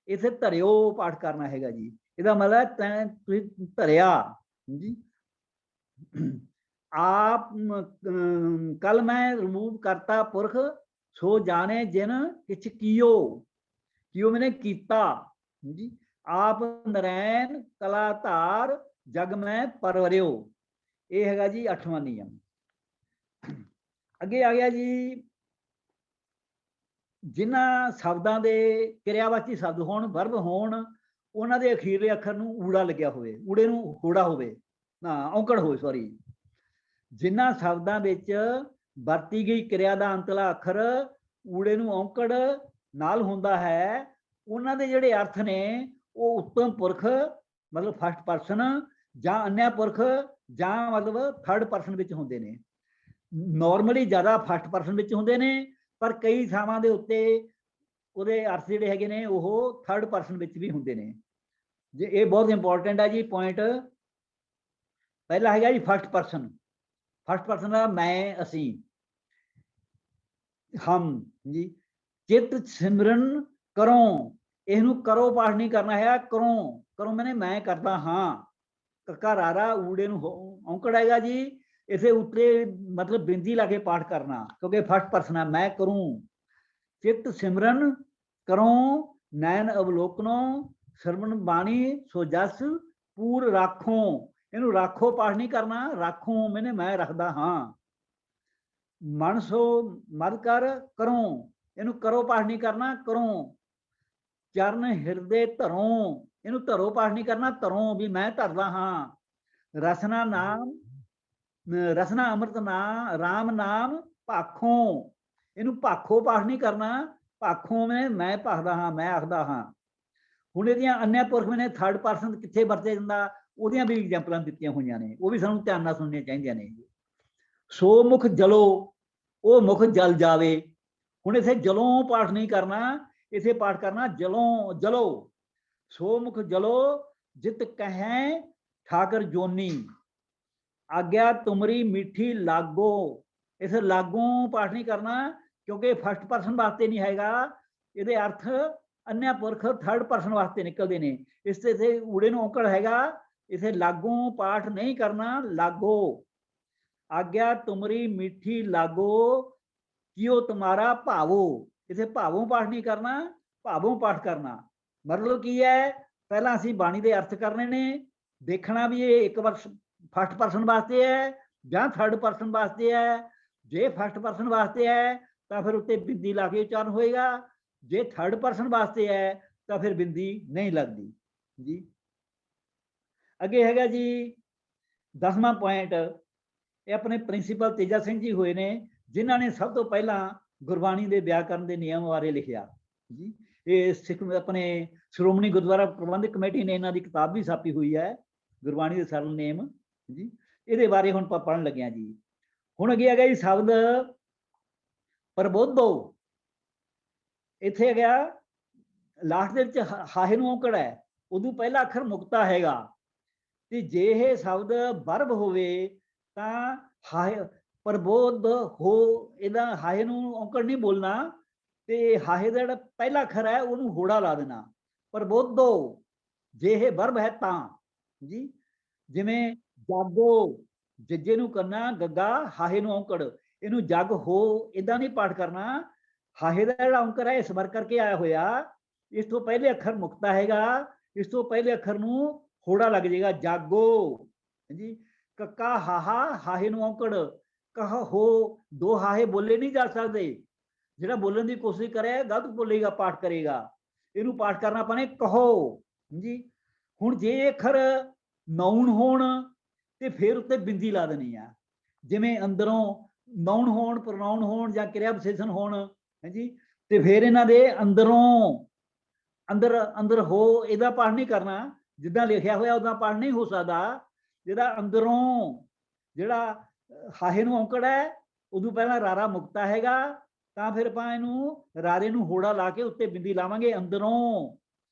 इसे धरियो पाठ करना हैगा जी। ਇਹਦਾ मतलब तैं तुसीं धरिया जी। आप कल मैं रिमूव करता पुरख सो जाने जिन किछ कियो। कियो मैंने कीता जी। आप नरैन कला धार जग में परवरियो। ये हैगा जी 8वां नियम। अगे आ गया जी, जिन्हां शब्दां दे क्रियावाची शब्द होण, वर्ब होण, उन्हां दे अखीरले अखर नूं ਊੜਾ ਲੱਗਿਆ ਹੋਵੇ, ਊੜੇ ਨੂੰ ਹੋੜਾ ਹੋਵੇ, ਨਾ ਔਂਕੜ ਹੋਵੇ, ਸੌਰੀ। ਜਿਨ੍ਹਾਂ ਸ਼ਬਦਾਂ ਵਿੱਚ ਵਰਤੀ ਗਈ ਕਿਰਿਆ ਦਾ ਅੰਤਲਾ ਅੱਖਰ ਊੜੇ ਨੂੰ ਔਂਕੜ ਨਾਲ ਹੁੰਦਾ ਹੈ, ਉਹਨਾਂ ਦੇ ਜਿਹੜੇ ਅਰਥ ਨੇ ਉਹ ਉੱਤਮ ਪੁਰਖ ਮਤਲਬ ਫਸਟ ਪਰਸਨ ਜਾਂ ਅਨਿਆ ਪੁਰਖ ਜਾਂ ਮਤਲਬ ਥਰਡ ਪਰਸਨ ਵਿੱਚ ਹੁੰਦੇ ਨੇ। ਨੋਰਮਲੀ ਜ਼ਿਆਦਾ ਫਸਟ ਪਰਸਨ ਵਿੱਚ ਹੁੰਦੇ ਨੇ, ਪਰ ਕਈ ਥਾਵਾਂ ਦੇ ਉੱਤੇ ਉਹਦੇ ਅਰਥ ਜਿਹੜੇ ਹੈਗੇ ਨੇ ਉਹ ਥਰਡ ਪਰਸਨ ਵਿੱਚ ਵੀ ਹੁੰਦੇ ਨੇ। ਜੇ ਇਹ ਬਹੁਤ ਇੰਪੋਰਟੈਂਟ ਹੈ ਜੀ ਪੁਆਇੰਟ। ਪਹਿਲਾ ਹੈਗਾ ਜੀ ਫਸਟ ਪਰਸਨ। फर्स्ट पर्सन का मैं, असी, हम जी। चित सिमरन करो, इनू करो पाठ नहीं करना है, करो। करो मैंने मैं करता हाँ, कक्का रारा ऊड़े नू औंकड़ आएगा जी। इसे उत्ते मतलब बिंदी ला के पाठ करना, क्योंकि फर्स्ट पर्सन है, मैं करूं। चित सिमरन करो नैन अवलोकनो सरवण बाणी सो जस पूर राखो। ਇਹਨੂੰ राखो पाठ नहीं करना, राखो मैंने मैं रखदा हाँ। मन सो मद कर करो, ਇਹਨੂੰ करो पाठ नहीं करना, करो। चरण हृदय धरो, ਇਹਨੂੰ धरो पाठ नहीं करना, धरो भी मैं धरदा हाँ। रसना नाम, रसना अमृत नाम राम नाम भाखो, ਇਹਨੂੰ भाखो पाठ नहीं करना, भाखो मैं भखदा हाँ, मैं आखदा हाँ। ਹੁਣ ਇਹਦੀਆਂ अन्य पुरख ने थर्ड परसन कित्थे वरते ਜਾਂਦਾ, ਉਹਦੀਆਂ ਵੀ ਐਗਜ਼ਾਮਪਲਾਂ ਦਿੱਤੀਆਂ ਹੋਈਆਂ ਨੇ, ਉਹ ਵੀ ਸਾਨੂੰ ਧਿਆਨ ਨਾਲ ਸੁਣਨੀਆਂ ਚਾਹੀਦੀਆਂ ਨੇ। ਸੋ ਮੁਖ ਜਲੋ, ਉਹ ਮੁਖ ਜਲ ਜਾਵੇ। ਹੁਣ ਇਥੇ ਜਲੋਂ ਪਾਠ ਨਹੀਂ ਕਰਨਾ, ਇਥੇ ਪਾਠ ਕਰਨਾ ਜਲੋਂ, ਜਲੋ। ਸੋ ਮੁਖ ਜਲੋ ਜਿਤ ਕਹੈ ਠਾਕਰ ਜੋਨੀ, ਆਗਿਆ ਤੁਮਰੀ ਮਿੱਠੀ ਲਾਗੋ। ਇਥੇ ਲਾਗੋਂ ਪਾਠ ਨਹੀਂ ਕਰਨਾ, ਕਿਉਂਕਿ ਫਸਟ ਪਰਸਨ ਵਾਸਤੇ ਨਹੀਂ ਹੈਗਾ, ਇਹਦੇ ਅਰਥ अन्य पुरख थर्ड परसन वास्ते निकलते हैं। इस ते ऊड़े नूं औंकड़ हैगा, इसे लागों पाठ नहीं करना, लागो। आज्ञा तुमरी मीठी लागो कियो तुम्हारा भावो। इसे भावों पाठ नहीं करना, भावों पाठ करना। मतलब की है, पहला असीं बाणी दे अर्थ करने ने, देखना भी ये एक बार फर्स्ट परसन वास्ते है जां थर्ड परसन वास्ते है। जे फर्स्ट परसन वास्ते है तो फिर उत्ते बिंदी ला के उच्चारण होएगा, जे थर्ड परसन वास्ते है तो फिर बिंदी नहीं लगती जी। अगे हैगा जी 10वां पॉइंट, ये अपने प्रिंसीपल तेजा सिंह जी हुए ने, जिन्हों ने सब तो पहला गुरबाणी के व्याकरण के नियम बारे लिखा जी। ये सिख अपने श्रोमणी गुरुद्वारा प्रबंधक कमेटी ने इन्हों की किताब भी छापी हुई है, गुरबाणी के सरल नेम जी। ये बारे हुण आपां पढ़न लगे जी। हुण अगे हैगा जी शब्द प्रबोधो। इत्थे गया लास्ट दे विच हाहे नूं औंकड़ है, उदों पहला अखर मुक्ता हैगा, ते जे ये शब्द वर्ब होवे तां हाहे प्रबोध हो, इहदा हाहे नूं औंकड़ नहीं बोलना, ते हाहे दा जिहड़ा पहला अखर है उहनूं होड़ा ला देना, प्रबोधो। जे ये वर्ब है तां जी। जिवें जागो, जज्जे नूं करना गग्गा, हाहे नूं औंकड़, इहनूं जग हो इदां नहीं पाठ करना। हाहे का जिहड़ा औंकर है इस बार करके आया होया, इस तो पहले अखर मुक्ता हैगा, इस तो पहले अखर नूं होड़ा लग जाएगा, जागो जी। कक्का हाहा, हाहे नूं औंकड़, कह हो, दो हाहे बोले नहीं जा सकते। जिहड़ा बोलने की कोशिश करे गलत बोलेगा, पाठ करेगा, इहनूं पाठ करना पने कहो जी। हुण जे अखर नाउन होण ते फिर उत्ते बिंदी ला देनी आ, जिवें अंदरों नाउन होण, प्रोनाउन होण जां क्रिया विशेषण होण है जी, तो फिर इन्हां दे अंदरों अंदर अंदर हो इहदा पाठ नहीं करना, ਜਿੱਦਾਂ ਲਿਖਿਆ ਹੋਇਆ ਉਦਾਂ ਪੜ੍ਹ ਨਹੀਂ ਹੋ ਸਕਦਾ। ਜਿਹੜਾ ਅੰਦਰੋਂ ਜਿਹੜਾ ਹਾਹੇ ਨੂੰ ਔਂਕੜ ਹੈ, ਉਦੋਂ ਪਹਿਲਾਂ ਰਾਰਾ ਮੁਕਤਾ ਹੈਗਾ, ਤਾਂ ਫਿਰ ਆਪਾਂ ਇਹਨੂੰ ਰਾਰੇ ਨੂੰ ਹੋੜਾ ਲਾ ਕੇ ਉੱਤੇ ਬਿੰਦੀ ਲਾਵਾਂਗੇ ਅੰਦਰੋਂ।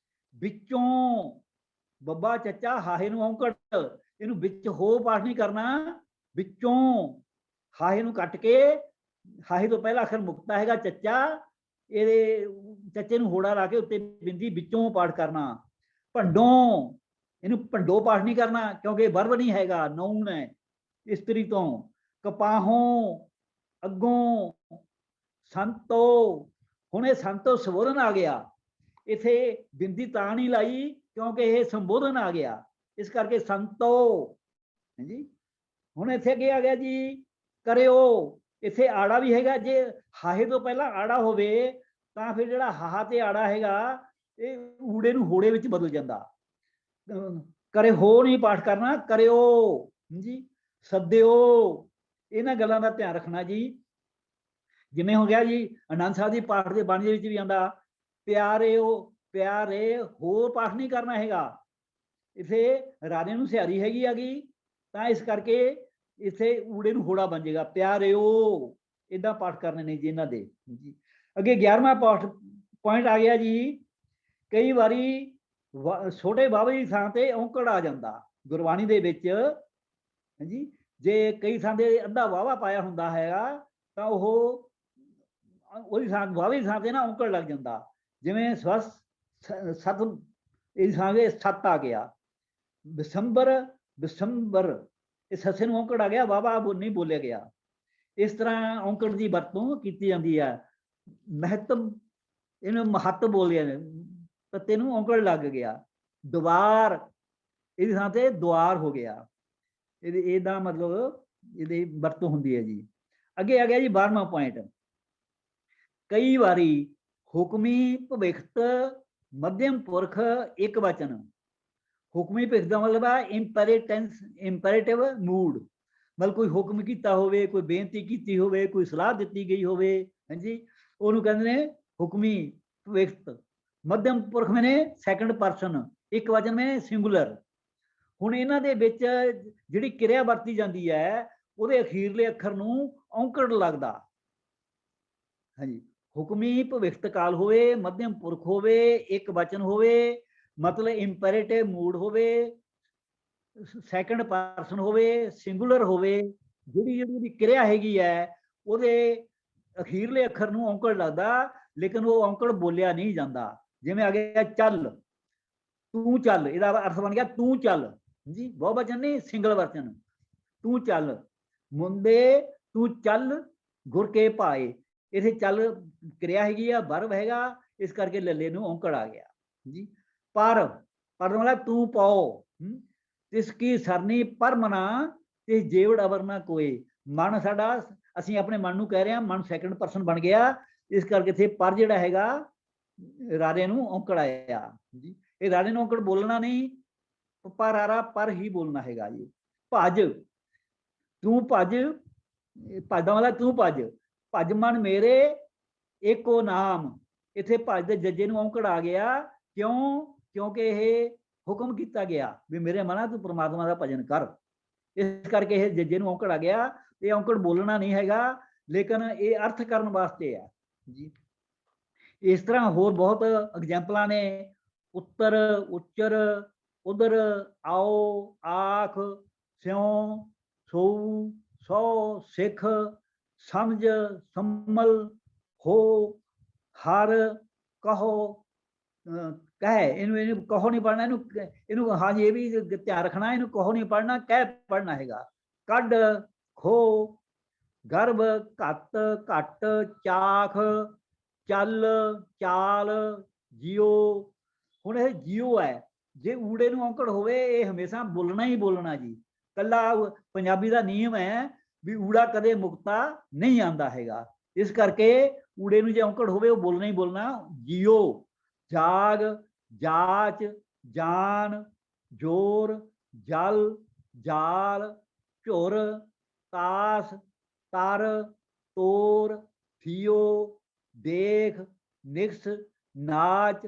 ਵਿੱਚੋਂ ਬੱਬਾ ਚੱਚਾ ਹਾਹੇ ਨੂੰ ਔਂਕੜ, ਇਹਨੂੰ ਵਿੱਚ ਹੋ ਪਾਠ ਨਹੀਂ ਕਰਨਾ, ਵਿੱਚੋਂ ਹਾਹੇ ਨੂੰ ਕੱਟ ਕੇ, ਹਾਹੇ ਤੋਂ ਪਹਿਲਾ ਅੱਖਰ ਮੁਕਤਾ ਹੈਗਾ ਚੱਚਾ, ਇਹਦੇ ਚੱਚੇ ਨੂੰ ਹੋੜਾ ਲਾ ਕੇ ਉੱਤੇ ਬਿੰਦੀ, ਵਿੱਚੋਂ ਪਾਠ ਕਰਨਾ। ਭੰਡੋਂ, ਇਹਨੂੰ ਭੰਡੋ ਪਾਠ ਨਹੀਂ ਕਰਨਾ ਕਿਉਂਕਿ ਵਰਬ ਨਹੀਂ ਹੈਗਾ, ਨਾਊਨ ਹੈ ਇਸਤਰੀ ਤੋਂ। ਕਪਾਹੋਂ, ਅੱਗੋਂ। ਸੰਤੋ, ਹੁਣ ਇਹ ਸੰਤੋ ਸੰਬੋਧਨ ਆ ਗਿਆ, ਇਥੇ ਬਿੰਦੀ ਤਾਂ ਨਹੀਂ ਲਾਈ ਕਿਉਂਕਿ ਇਹ ਸੰਬੋਧਨ ਆ ਗਿਆ, ਇਸ ਕਰਕੇ ਸੰਤੋ। ਹਾਂਜੀ, ਹੁਣ ਇੱਥੇ ਕੀ ਆ ਗਿਆ ਜੀ, ਕਰਿਓ। ਇੱਥੇ ਆੜਾ ਵੀ ਹੈਗਾ, ਜੇ ਹਾਹੇ ਤੋਂ ਪਹਿਲਾਂ ਆੜਾ ਹੋਵੇ ਤਾਂ ਫਿਰ ਜਿਹੜਾ ਹਾਹਾ ਤੇ ਆੜਾ ਹੈਗਾ ਇਹ ਊੜੇ ਨੂੰ ਹੋੜੇ ਵਿੱਚ ਬਦਲ ਜਾਂਦਾ। ਕਰੇ ਹੋ ਨਹੀਂ ਪਾਠ ਕਰਨਾ, ਕਰਿਓ ਜੀ। ਸੱਦਿਓ, ਇਹਨਾਂ ਗੱਲਾਂ ਦਾ ਧਿਆਨ ਰੱਖਣਾ ਜੀ। ਜਿਵੇਂ ਹੋ ਗਿਆ ਜੀ ਆਨੰਦ ਸਾਹਿਬ ਦੀ ਪਾਠ ਦੇ ਬਾਣੀ ਦੇ ਵਿੱਚ ਵੀ ਆਉਂਦਾ ਪਿਆਰਿਓ, ਪਿਆਰੇ, ਹੋਰ ਪਾਠ ਨਹੀਂ ਕਰਨਾ ਹੈਗਾ। ਇਥੇ ਰਾਣੇ ਨੂੰ ਸਿਹਾਰੀ ਹੈਗੀ ਆਗੀ, ਤਾਂ ਇਸ ਕਰਕੇ ਇਥੇ ਊੜੇ ਨੂੰ ਹੋੜਾ ਬਣ ਜਾਏਗਾ, ਪਿਆਰਿਓ। ਇਦਾਂ ਪਾਠ ਕਰਨੇ ਨੇ ਜੀ ਇਹਨਾਂ ਦੇ ਜੀ। ਅੱਗੇ 11ਵਾਂ ਪੁਆਇੰਟ ਆ ਗਿਆ ਜੀ, ਕਈ ਵਾਰੀ ਛੋਟੇ ਬਾਵੇ ਦੀ ਥਾਂ ਤੇ ਔਂਕੜ ਆ ਜਾਂਦਾ ਗੁਰਬਾਣੀ ਦੇ ਵਿੱਚ। ਹਾਂਜੀ, ਜੇ ਕਈ ਥਾਂ ਤੇ ਅੱਧਾ ਵਾਵਾ ਪਾਇਆ ਹੁੰਦਾ ਹੈਗਾ ਤਾਂ ਉਹ ਉਹਦੀ ਥਾਂ ਵਾਵੇ ਦੀ ਥਾਂ ਤੇ ਨਾ ਔਂਕੜ ਲੱਗ ਜਾਂਦਾ। ਜਿਵੇਂ ਸਵਸ ਸਤ, ਇਹ ਥਾਂ ਤੇ ਸੱਤ ਆ ਗਿਆ, ਦਸੰਬਰ, ਦਸੰਬਰ, ਇਹ ਸੱਸੇ ਨੂੰ ਔਂਕੜ ਆ ਗਿਆ, ਵਾਵਾ ਨਹੀਂ ਬੋਲਿਆ ਗਿਆ। ਇਸ ਤਰ੍ਹਾਂ ਔਂਕੜ ਦੀ ਵਰਤੋਂ ਕੀਤੀ ਜਾਂਦੀ ਹੈ। ਮਹੱਤਵ, ਇਹਨੂੰ ਮਹੱਤ ਬੋਲਿਆ, ਤੱਤੇ ਨੂੰ ਔਂਕੜ ਲੱਗ ਗਿਆ। ਦੁਆਰ, ਇਹਦੀ ਥਾਂ ਤੇ ਦੁਆਰ ਹੋ ਗਿਆ। ਇਹਦਾ ਮਤਲਬ ਇਹਦੀ ਵਰਤੋਂ ਹੁੰਦੀ ਹੈ ਜੀ। ਅੱਗੇ ਆ ਗਿਆ ਜੀ 12ਵਾਂ ਪੁਆਇੰਟ, ਕਈ ਵਾਰੀ ਹੁਕਮੀ ਭਵਿਖਤ ਮਧਿਅਮ ਪੁਰਖ ਇੱਕ ਵਚਨ। ਹੁਕਮੀ ਭਵਿਖਤ ਦਾ ਮਤਲਬ ਹੈ ਇੰਪੈਰੇਟੈਂਸ, ਇੰਪੈਰੇਟਿਵ ਮੂਡ, ਮਤਲਬ ਕੋਈ ਹੁਕਮ ਕੀਤਾ ਹੋਵੇ, ਕੋਈ ਬੇਨਤੀ ਕੀਤੀ ਹੋਵੇ, ਕੋਈ ਸਲਾਹ ਦਿੱਤੀ ਗਈ ਹੋਵੇ, ਹਾਂਜੀ, ਉਹਨੂੰ ਕਹਿੰਦੇ ਨੇ ਹੁਕਮੀ ਭਵਿਖਤ। ਮਧਿਅਮ ਪੁਰਖ ਮੈਨੇ ਸੈਕੰਡ ਪਰਸਨ, ਇੱਕ ਵਚਨ ਮੈਨੇ ਸਿੰਗੂਲਰ। ਹੁਣ ਇਹਨਾਂ ਦੇ ਵਿੱਚ ਜਿਹੜੀ ਕਿਰਿਆ ਵਰਤੀ ਜਾਂਦੀ ਹੈ ਉਹਦੇ ਅਖੀਰਲੇ ਅੱਖਰ ਨੂੰ ਔਂਕੜ ਲੱਗਦਾ। ਹਾਂਜੀ, ਹੁਕਮੀ ਭਵਿਖਤ ਕਾਲ ਹੋਵੇ, ਮਧਿਅਮ ਪੁਰਖ ਹੋਵੇ, ਇੱਕ ਵਚਨ ਹੋਵੇ, ਮਤਲਬ ਇੰਪੈਰੇਟਿਵ ਮੂਡ ਹੋਵੇ, ਸੈਕੰਡ ਪਰਸਨ ਹੋਵੇ, ਸਿੰਗੂਲਰ ਹੋਵੇ, ਜਿਹੜੀ ਉਹਦੀ ਕਿਰਿਆ ਹੈਗੀ ਹੈ ਉਹਦੇ ਅਖੀਰਲੇ ਅੱਖਰ ਨੂੰ ਔਂਕੜ ਲੱਗਦਾ, ਲੇਕਿਨ ਉਹ ਔਂਕੜ ਬੋਲਿਆ ਨਹੀਂ ਜਾਂਦਾ। ਜਿਵੇਂ ਆ ਗਿਆ ਚੱਲ, ਤੂੰ ਚੱਲ, ਇਹਦਾ ਅਰਥ ਬਣ ਗਿਆ ਤੂੰ ਚੱਲ ਜੀ, ਬਹੁਵਚਨ ਨਹੀਂ ਸਿੰਗਲ ਵਚਨ, ਤੂੰ ਚੱਲ। ਮੁੰਡੇ ਤੂੰ ਚੱਲ ਗੁਰ ਕੇ ਭਾਏ, ਇਥੇ ਚੱਲ ਕਿਰਿਆ ਹੈਗੀ ਆ, ਵਰਬ ਹੈਗਾ, ਇਸ ਕਰਕੇ ਲੱਲੇ ਨੂੰ ਔਂਕੜ ਆ ਗਿਆ ਜੀ। ਪਰ, ਪਰ ਮਤਲਬ ਤੂੰ ਪਾਓ, ਤਿਸ ਕੀ ਸਰਨੀ ਪਰਮਨਾ ਤੇ ਜੇਵੜ ਅਵਰ ਨਾ ਕੋਏ। ਮਨ ਸਾਡਾ, ਅਸੀਂ ਆਪਣੇ ਮਨ ਨੂੰ ਕਹਿ ਰਹੇ ਹਾਂ, ਮਨ ਸੈਕੰਡ ਪਰਸਨ ਬਣ ਗਿਆ, ਇਸ ਕਰਕੇ ਇੱਥੇ ਪਰ ਜਿਹੜਾ ਹੈਗਾ ਰਾਰੇ ਨੂੰ ਔਂਕੜ ਆਇਆ ਜੀ। ਇਹ ਰਾਰੇ ਨੂੰ ਔਂਕੜ ਬੋਲਣਾ ਨਹੀਂ, ਪਰ ਰਾਰਾ ਪਰ ਹੀ ਬੋਲਣਾ ਹੈਗਾ ਜੀ। ਭੱਜ, ਤੂੰ ਭੱਜ, ਭੱਜ ਦਾ ਮਤਲਬ ਤੂੰ ਭੱਜ, ਭੱਜ ਮਨ ਮੇਰੇ ਏਕੋ ਨਾਮ। ਇੱਥੇ ਭੱਜ ਦੇ ਜੱਜੇ ਨੂੰ ਔਂਕੜ ਆ ਗਿਆ, ਕਿਉਂ? ਕਿਉਂਕਿ ਇਹ ਹੁਕਮ ਕੀਤਾ ਗਿਆ ਵੀ ਮੇਰੇ ਮਨਾ ਤੂੰ ਪ੍ਰਮਾਤਮਾ ਦਾ ਭਜਨ ਕਰ, ਇਸ ਕਰਕੇ ਇਹ ਜੱਜੇ ਨੂੰ ਔਂਕੜ ਆ ਗਿਆ। ਇਹ ਔਂਕੜ ਬੋਲਣਾ ਨਹੀਂ ਹੈਗਾ, ਲੇਕਿਨ ਇਹ ਅਰਥ ਕਰਨ ਵਾਸਤੇ ਹੈ ਜੀ। ਇਸ ਤਰ੍ਹਾਂ ਹੋਰ ਬਹੁਤ ਐਗਜ਼ਾਮਪਲਾਂ ਨੇ, ਉੱਤਰ, ਉੱਚਰ, ਉਧਰ, ਆਓ, ਆਖ, ਸਿਉ, ਸੋ, ਸੌ, ਸਿੱਖ, ਸਮਝ, ਸੰਮਲ, ਹੋ, ਹਰ, ਕਹੋ, ਕਹਿ। ਇਹਨੂੰ ਕਹੋ ਨਹੀਂ ਪੜ੍ਹਨਾ, ਇਹਨੂੰ ਹਾਂਜੀ ਇਹ ਵੀ ਧਿਆਨ ਰੱਖਣਾ, ਇਹਨੂੰ ਕਹੋ ਨਹੀਂ ਪੜ੍ਹਨਾ, ਕਹਿ ਪੜ੍ਹਨਾ ਹੈਗਾ। ਕੱਢ, ਖੋ, ਗਰਭ, ਘੱਤ, ਘੱਟ, ਚਾਖ, ਚੱਲ, ਚਾਲ, ਜਿਉ। ਹੁਣ ਇਹ ਜਿਉ ਹੈ, ਜੇ ਊੜੇ ਨੂੰ ਔਂਕੜ ਹੋਵੇ ਇਹ ਹਮੇਸ਼ਾ ਬੋਲਣਾ ਹੀ ਬੋਲਣਾ ਜੀ। ਕੱਲਾ ਪੰਜਾਬੀ ਦਾ ਨਿਯਮ ਹੈ ਵੀ ਊੜਾ ਕਦੇ ਮੁਕਤਾ ਨਹੀਂ ਆਉਂਦਾ ਹੈਗਾ, ਇਸ ਕਰਕੇ ਊੜੇ ਨੂੰ ਜੇ ਔਂਕੜ ਹੋਵੇ ਉਹ ਬੋਲਣਾ ਹੀ ਬੋਲਣਾ। ਜਿਉ, ਜਾਗ, ਜਾਚ, ਜਾਨ, ਜੋਰ, ਜਲ, ਜਾਲ, ਝੁਰ, ਤਾਸ, ਤਰ, ਤੋਰ, ਥੀਓ, ਦੇਖ, ਨਿਕਸ, ਨਾਚ,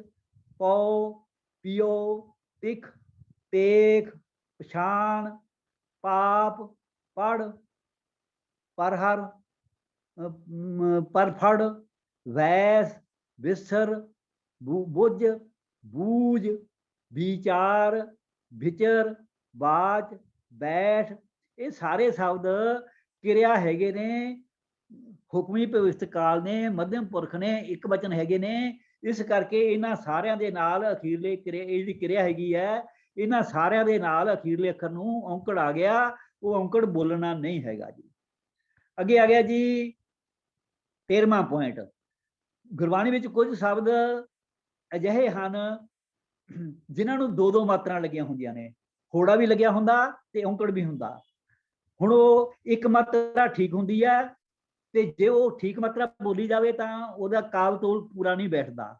ਪਉ, ਪੀਓ, ਤਿਖ, तेख, पछाण, पाप, पढ़, परहर, परफड़, वैस, विसर, बुझ, बूझ, विचार, विचर, बाच, बैठ, ये सारे शब्द किरिया हैगे ने, हुक्मी भविष्य काल ने, मध्यम पुरख ने, एक वचन हैगे ने। इस करके इन्हां सारिਆਂ ਦੇ ਨਾਲ ਅਖੀਰਲੇ ਜਿਹੜੀ ਕਿਰਿਆ ਹੈਗੀ ਹੈ, ਇਹਨਾਂ ਸਾਰਿਆਂ ਦੇ ਨਾਲ ਅਖੀਰਲੇ ਅੱਖਰ ਨੂੰ ਔਂਕੜ ਆ ਗਿਆ। ਉਹ ਔਂਕੜ ਬੋਲਣਾ ਨਹੀਂ ਹੈਗਾ ਜੀ। ਅੱਗੇ ਆ ਗਿਆ ਜੀ 13ਵਾਂ ਪੁਆਇੰਟ। ਗੁਰਬਾਣੀ ਵਿੱਚ ਕੁਝ ਸ਼ਬਦ ਅਜਿਹੇ ਹਨ ਜਿਨ੍ਹਾਂ ਨੂੰ ਦੋ ਦੋ ਮਾਤਰਾ ਲੱਗੀਆਂ ਹੁੰਦੀਆਂ ਨੇ, ਹੋੜਾ ਵੀ ਲੱਗਿਆ ਹੁੰਦਾ ਤੇ ਔਂਕੜ ਵੀ ਹੁੰਦਾ। ਹੁਣ ਉਹ ਇੱਕ ਮਾਤਰਾ ਠੀਕ ਹੁੰਦੀ ਹੈ ਤੇ ਜੇ ਉਹ ਠੀਕ ਮਾਤਰਾ ਬੋਲੀ ਜਾਵੇ ਤਾਂ ਉਹਦਾ ਕਾਵ ਤੋਲ ਪੂਰਾ ਨਹੀਂ ਬੈਠਦਾ।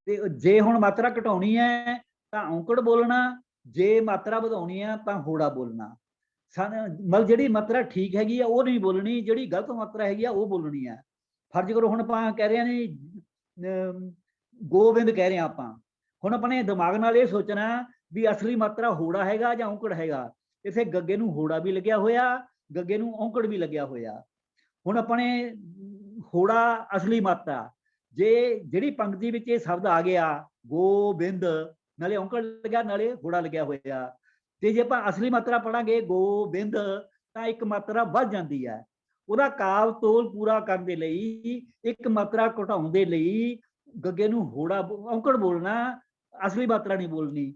ਤੇ ਜੇ ਹੁਣ ਮਾਤਰਾ ਘਟਾਉਣੀ ਹੈ ਤਾਂ ਔਂਕੜ ਬੋਲਣਾ, ਜੇ ਮਾਤਰਾ ਵਧਾਉਣੀ ਹੈ ਤਾਂ ਹੋੜਾ ਬੋਲਣਾ। ਮਤਲਬ ਜਿਹੜੀ ਮਾਤਰਾ ਠੀਕ ਹੈਗੀ ਆ ਉਹ ਨਹੀਂ ਬੋਲਣੀ, ਜਿਹੜੀ ਗਲਤ ਮਾਤਰਾ ਹੈਗੀ ਆ ਉਹ ਬੋਲਣੀ ਹੈ। ਫਰਜ਼ ਕਰੋ ਹੁਣ ਆਪਾਂ ਕਹਿ ਰਹੇ ਹਾਂ ਨੇ ਗੋਬਿੰਦ ਕਹਿ ਰਹੇ ਹਾਂ ਆਪਾਂ, ਹੁਣ ਆਪਣੇ ਦਿਮਾਗ ਨਾਲ ਇਹ ਸੋਚਣਾ ਵੀ ਅਸਲੀ ਮਾਤਰਾ ਹੋੜਾ ਹੈਗਾ ਜਾਂ ਔਂਕੜ ਹੈਗਾ। ਇਥੇ ਗੱਗੇ ਨੂੰ ਹੋੜਾ ਵੀ ਲੱਗਿਆ ਹੋਇਆ, ਗੱਗੇ ਨੂੰ ਔਂਕੜ ਵੀ ਲੱਗਿਆ ਹੋਇਆ। ਹੁਣ ਆਪਣੇ ਹੋੜਾ ਅਸਲੀ ਮਾਤਰਾ, ਜੇ ਜਿਹੜੀ ਪੰਕਤੀ ਵਿੱਚ ਇਹ ਸ਼ਬਦ ਆ ਗਿਆ ਗੋਬਿੰਦ, ਨਾਲੇ ਔਂਕੜ ਲੱਗਿਆ ਨਾਲੇ ਹੋੜਾ ਲੱਗਿਆ ਹੋਇਆ, ਤੇ ਜੇ ਆਪਾਂ ਅਸਲੀ ਮਾਤਰਾ ਪੜਾਂਗੇ ਗੋਬਿੰਦ ਤਾਂ ਇੱਕ ਮਾਤਰਾ ਵੱਧ ਜਾਂਦੀ ਹੈ। ਉਹਦਾ ਕਾਵ ਤੋਲ ਪੂਰਾ ਕਰਨ ਦੇ ਲਈ, ਇੱਕ ਮਾਤਰਾ ਘਟਾਉਣ ਦੇ ਲਈ ਗੱਗੇ ਨੂੰ ਹੋੜਾ ਔਂਕੜ ਬੋਲਣਾ, ਅਸਲੀ ਮਾਤਰਾ ਨਹੀਂ ਬੋਲਣੀ।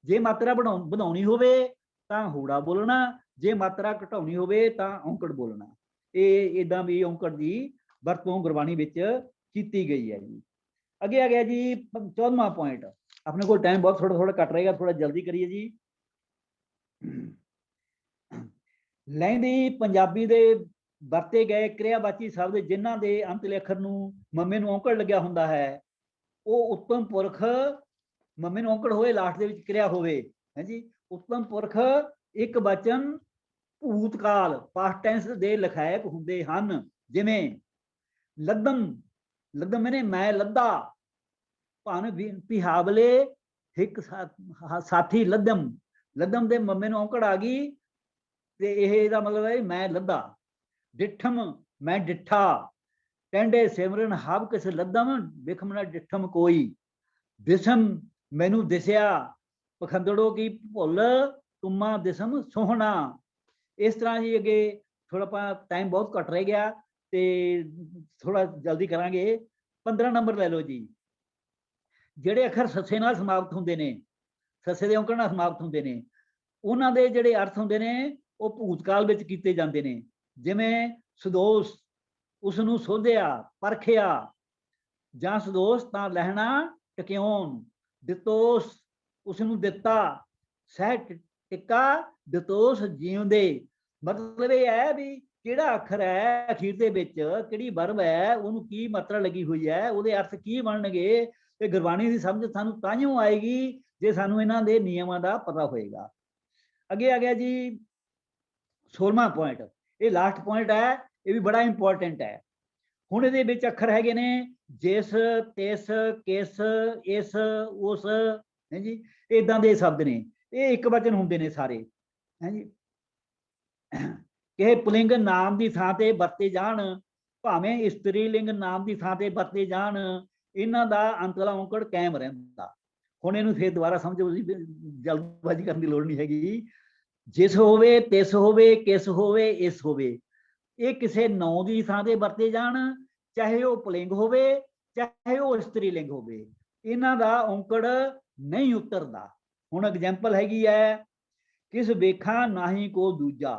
ਜੇ ਮਾਤਰਾ ਵਧਾਉਣੀ ਹੋਵੇ ਤਾਂ ਹੋੜਾ ਬੋਲਣਾ, ਜੇ ਮਾਤਰਾ ਘਟਾਉਣੀ ਹੋਵੇ ਤਾਂ ਔਂਕੜ ਬੋਲਣਾ। ਇਹ ਇਦਾਂ ਵੀ ਔਂਕੜ ਦੀ ਵਰਤੋਂ ਗੁਰਬਾਣੀ ਵਿੱਚ ਕੀਤੀ ਗਈ ਹੈ ਜੀ। ਅੱਗੇ ਆ ਗਿਆ ਜੀ 14ਵਾਂ ਪੁਆਇੰਟ। ਆਪਣੇ ਕੋਲ ਟਾਈਮ ਬਹੁਤ ਥੋੜਾ ਘੱਟ ਰਹੇਗਾ, ਥੋੜਾ ਜਲਦੀ ਕਰੀਏ ਜੀ। ਲਹਿੰਦੀ ਪੰਜਾਬੀ ਦੇ ਵਰਤੇ ਗਏ ਕਿਰਿਆਵਾਚੀ ਸ਼ਬਦ ਜਿਨ੍ਹਾਂ ਦੇ ਅੰਤਲੇ ਅੱਖਰ ਨੂੰ ਮੰਮੇ ਨੂੰ ਔਂਕੜ ਲੱਗਿਆ ਹੁੰਦਾ ਹੈ, ਉਹ ਉੱਤਮ ਪੁਰਖ, ਮੰਮੇ ਨੂੰ ਔਂਕੜ ਹੋਏ, ਲਾਸਟ ਦੇ ਵਿੱਚ ਕਿਰਿਆ ਹੋਵੇ, ਹੈ ਜੀ। ਉੱਤਮ ਪੁਰਖ ਇੱਕ ਵਚਨ ਭੂਤਕਾਲ ਪਾਸਟ ਟੈਂਸ ਦੇ ਲਖਾਇਕ ਹੁੰਦੇ ਹਨ। ਜਿਵੇਂ ਲੱਦਮ, ਲੱਦਮ ਮੈਨੇ ਮੈਂ ਲੱਦਾ, ਭਨ ਪਿਹਾਵਲੇ ਇੱਕ ਸਾਥੀ ਲੱਦਮ, ਲੱਦਮ ਦੇ ਮੰਮੇ ਨੂੰ ਔਂਕੜ ਆ ਗਈ ਤੇ ਇਹ ਇਹਦਾ ਮਤਲਬ ਹੈ ਮੈਂ ਲੱਦਾ। ਡਿੱਠਮ ਮੈਂ ਡਿੱਠਾ, ਟੈਂਡੇ ਸਿਮਰਨ ਹਬ ਕਿਸ ਲੱਦਮ, ਵਿਖਮ ਨਾ ਡਿੱਠਮ ਕੋਈ। ਦਿਸਮ ਮੈਨੂੰ ਦਿਸਿਆ, ਪਖੰਦੜੋ ਕੀ ਭੁੱਲ, ਤੁਮਾ ਦਿਸਮ ਸੋਹਣਾ। ਇਸ ਤਰ੍ਹਾਂ ਜੀ ਅੱਗੇ ਥੋੜਾ ਆਪਾਂ ਟਾਈਮ ਬਹੁਤ ਘੱਟ ਰਹਿ ਗਿਆ ਤੇ ਥੋੜਾ ਜਲਦੀ ਕਰਾਂਗੇ। 15 ਨੰਬਰ ਲੈ ਲਓ ਜੀ। ਜਿਹੜੇ ਅੱਖਰ ਸੱਸੇ ਨਾਲ ਸਮਾਪਤ ਹੁੰਦੇ ਨੇ, ਸੱਸੇ ਦੇ ਔਂਕੜ ਨਾਲ ਸਮਾਪਤ ਹੁੰਦੇ ਨੇ, ਉਹਨਾਂ ਦੇ ਜਿਹੜੇ ਅਰਥ ਹੁੰਦੇ ਨੇ ਉਹ ਭੂਤਕਾਲ ਵਿੱਚ ਕੀਤੇ ਜਾਂਦੇ ਨੇ। ਜਿਵੇਂ ਸਦੋਸ, ਉਸ ਨੂੰ ਸੋਧਿਆ, ਪਰਖਿਆ, ਜਾਂ ਸਦੋਸ ਤਾਂ ਲਹਿਣਾ ਟਕਿਉਣ। ਦਿਤੋਸ, ਉਸ ਨੂੰ ਦਿੱਤਾ, ਸਹਿ ਟਿੱਕਾ, ਦਿਤੋਸ ਜਿਉਂਦੇ। ਮਤਲਬ ਇਹ ਹੈ ਵੀ ਕਿਹੜਾ ਅੱਖਰ ਹੈ ਅਖੀਰ ਦੇ ਵਿੱਚ, ਕਿਹੜੀ ਵਰਬ ਹੈ, ਉਹਨੂੰ ਕੀ ਮਾਤਰਾ ਲੱਗੀ ਹੋਈ ਹੈ, ਉਹਦੇ ਅਰਥ ਕੀ ਬਣਨਗੇ। ਤੇ ਗੁਰਬਾਣੀ ਦੀ ਸਮਝ ਸਾਨੂੰ ਤਾਂਹੀਓ ਆਏਗੀ ਜੇ ਸਾਨੂੰ ਇਹਨਾਂ ਦੇ ਨਿਯਮਾਂ ਦਾ ਪਤਾ ਹੋਏਗਾ। ਅੱਗੇ ਆ ਗਿਆ ਜੀ 16ਵਾਂ ਪੁਆਇੰਟ। ਇਹ ਲਾਸਟ ਪੁਆਇੰਟ ਹੈ, ਇਹ ਵੀ ਬੜਾ ਇੰਪੋਰਟੈਂਟ ਹੈ। ਹੁਣ ਇਹਦੇ ਵਿੱਚ ਅੱਖਰ ਹੈਗੇ ਨੇ ਜਿਸ, ਤਿਸ, ਕਿਸ, ਇਸ, ਉਸ, ਹੈ ਜੀ, ਇਦਾਂ ਦੇ ਸ਼ਬਦ ਨੇ। ਇਹ ਇੱਕ ਵਚਨ ਹੁੰਦੇ ਨੇ ਸਾਰੇ, ਹੈ ਜੀ। ਕਿਸੇ ਪੁਲਿੰਗ ਨਾਮ ਦੀ ਥਾਂ ਤੇ ਵਰਤੇ ਜਾਣ, ਭਾਵੇਂ ਇਸਤਰੀ ਲਿੰਗ ਨਾਮ ਦੀ ਥਾਂ ਤੇ ਵਰਤੇ ਜਾਣ, ਇਹਨਾਂ ਦਾ ਅੰਤਲਾ ਔਂਕੜ ਕਾਇਮ ਰਹਿੰਦਾ। ਹੁਣ ਇਹਨੂੰ ਫਿਰ ਦੁਬਾਰਾ ਸਮਝੋ, ਜਲਦਬਾਜ਼ੀ ਕਰਨ ਦੀ ਲੋੜ ਨਹੀਂ ਹੈਗੀ। ਜਿਸ ਹੋਵੇ, ਤਿਸ ਹੋਵੇ, ਕਿਸ ਹੋਵੇ, ਇਸ ਹੋਵੇ, ਇਹ ਕਿਸੇ ਨਾਂ ਦੀ ਥਾਂ ਤੇ ਵਰਤੇ ਜਾਣ, ਚਾਹੇ ਉਹ ਪੁਲਿੰਗ ਹੋਵੇ ਚਾਹੇ ਉਹ ਇਸਤਰੀ ਲਿੰਗ ਹੋਵੇ, ਇਹਨਾਂ ਦਾ ਔਂਕੜ ਨਹੀਂ ਉਤਰਦਾ। ਹੁਣ ਐਗਜ਼ਾਮਪਲ ਹੈਗੀ ਹੈ, ਕਿਸ ਵੇਖਾਂ ਨਾਹੀ ਕੋ ਦੂਜਾ।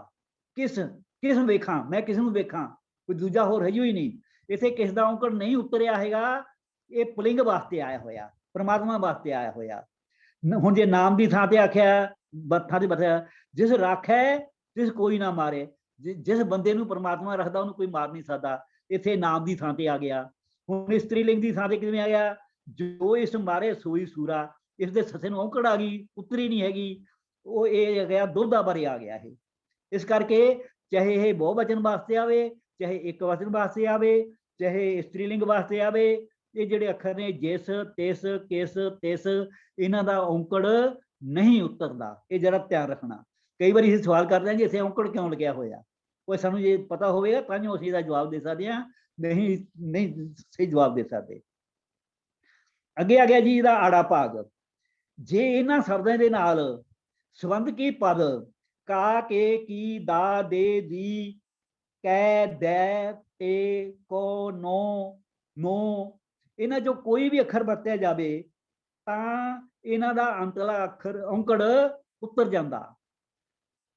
ਕਿਸ, ਕਿਸ ਵੇਖਾਂ, ਮੈਂ ਕਿਸ ਨੂੰ ਵੇਖਾਂ, ਕੋਈ ਦੂਜਾ ਹੋਰ ਹੈ ਹੀ ਨਹੀਂ। ਇੱਥੇ ਕਿਸ ਦਾ ਔਂਕੜ ਨਹੀਂ ਉਤਰਿਆ ਹੈਗਾ, ਇਹ ਪੁਲਿੰਗ ਵਾਸਤੇ ਆਇਆ ਹੋਇਆ, ਪਰਮਾਤਮਾ ਵਾਸਤੇ ਆਇਆ ਹੋਇਆ। ਹੁਣ ਜੇ ਨਾਮ ਦੀ ਥਾਂ ਤੇ ਆਖਿਆ, ਥਾਂ ਤੇ ਬਤਿਆ, ਜਿਸ ਰਾਖੈ ਤਿਸ ਕੋਈ ਨਾ ਮਾਰੇ, ਜਿਸ ਬੰਦੇ ਨੂੰ ਪਰਮਾਤਮਾ ਰੱਖਦਾ ਉਹਨੂੰ ਕੋਈ ਮਾਰ ਨਹੀਂ ਸਕਦਾ। ਇੱਥੇ ਨਾਮ ਦੀ ਥਾਂ ਤੇ ਆ ਗਿਆ। ਹੁਣ ਇਸਤਰੀ ਲਿੰਗ ਦੀ ਥਾਂ ਤੇ ਕਿਵੇਂ ਆ ਗਿਆ, ਜੋ ਇਸ ਮਾਰੇ ਸੋਈ ਸੂਰਾ। ਇਸ ਦੇ ਸੱਸੇ ਨੂੰ ਔਂਕੜ ਆ ਗਈ, ਉਤਰੀ ਨਹੀਂ ਹੈਗੀ, ਉਹ ਇਹ ਆ ਗਿਆ ਦੁਰਦਾ ਬਾਰੇ ਆ ਗਿਆ ਇਹ। ਇਸ ਕਰਕੇ ਚਾਹੇ ਇਹ ਬਹੁ ਵਚਨ ਵਾਸਤੇ ਆਵੇ, ਚਾਹੇ ਇੱਕ ਵਚਨ ਵਾਸਤੇ ਆਵੇ, ਚਾਹੇ ਇਸਤਰੀ ਲਿੰਗ ਵਾਸਤੇ ਆਵੇ, ਇਹ ਜਿਹੜੇ ਅੱਖਰ ਨੇ ਜਿਸ, ਤਿਸ, ਕਿਸ, ਤਿਸ, ਇਹਨਾਂ ਦਾ ਔਂਕੜ नहीं उतरदा। ये जरा ध्यान रखना। कई बार ਅਸੀਂ सवाल करते हैं जी इत्थे औंकड़ क्यों लिखिया होया, कोई सानू ये पता होवेगा तां ਅਸੀਂ ਇਹਦਾ जवाब दे सकते हैं, नहीं नहीं सही जवाब दे सकते। ਅੱਗੇ ਆ ਗਿਆ ਜੀ ਇਹਦਾ ਆੜਾ ਭਾਗ। ਜੇ ਇਹਨਾਂ ਸ਼ਬਦਾਂ ਦੇ ਨਾਲ ਸੰਬੰਧ ਕੀ ਪਦ ਕਾ ਕੇ ਕੀ ਦਾ ਦੇ ਦੀ ਕੈ ਦੈ ਤੇ ਕੋ ਨੋ ਨੋ ਇਹਨਾਂ ਚੋਂ ਕੋਈ ਵੀ ਅੱਖਰ ਵਰਤਿਆ ਜਾਵੇ ਤਾਂ ਇਹਨਾਂ ਦਾ ਅੰਤਲਾ ਅੱਖਰ ਔਂਕੜ ਉੱਤਰ ਜਾਂਦਾ।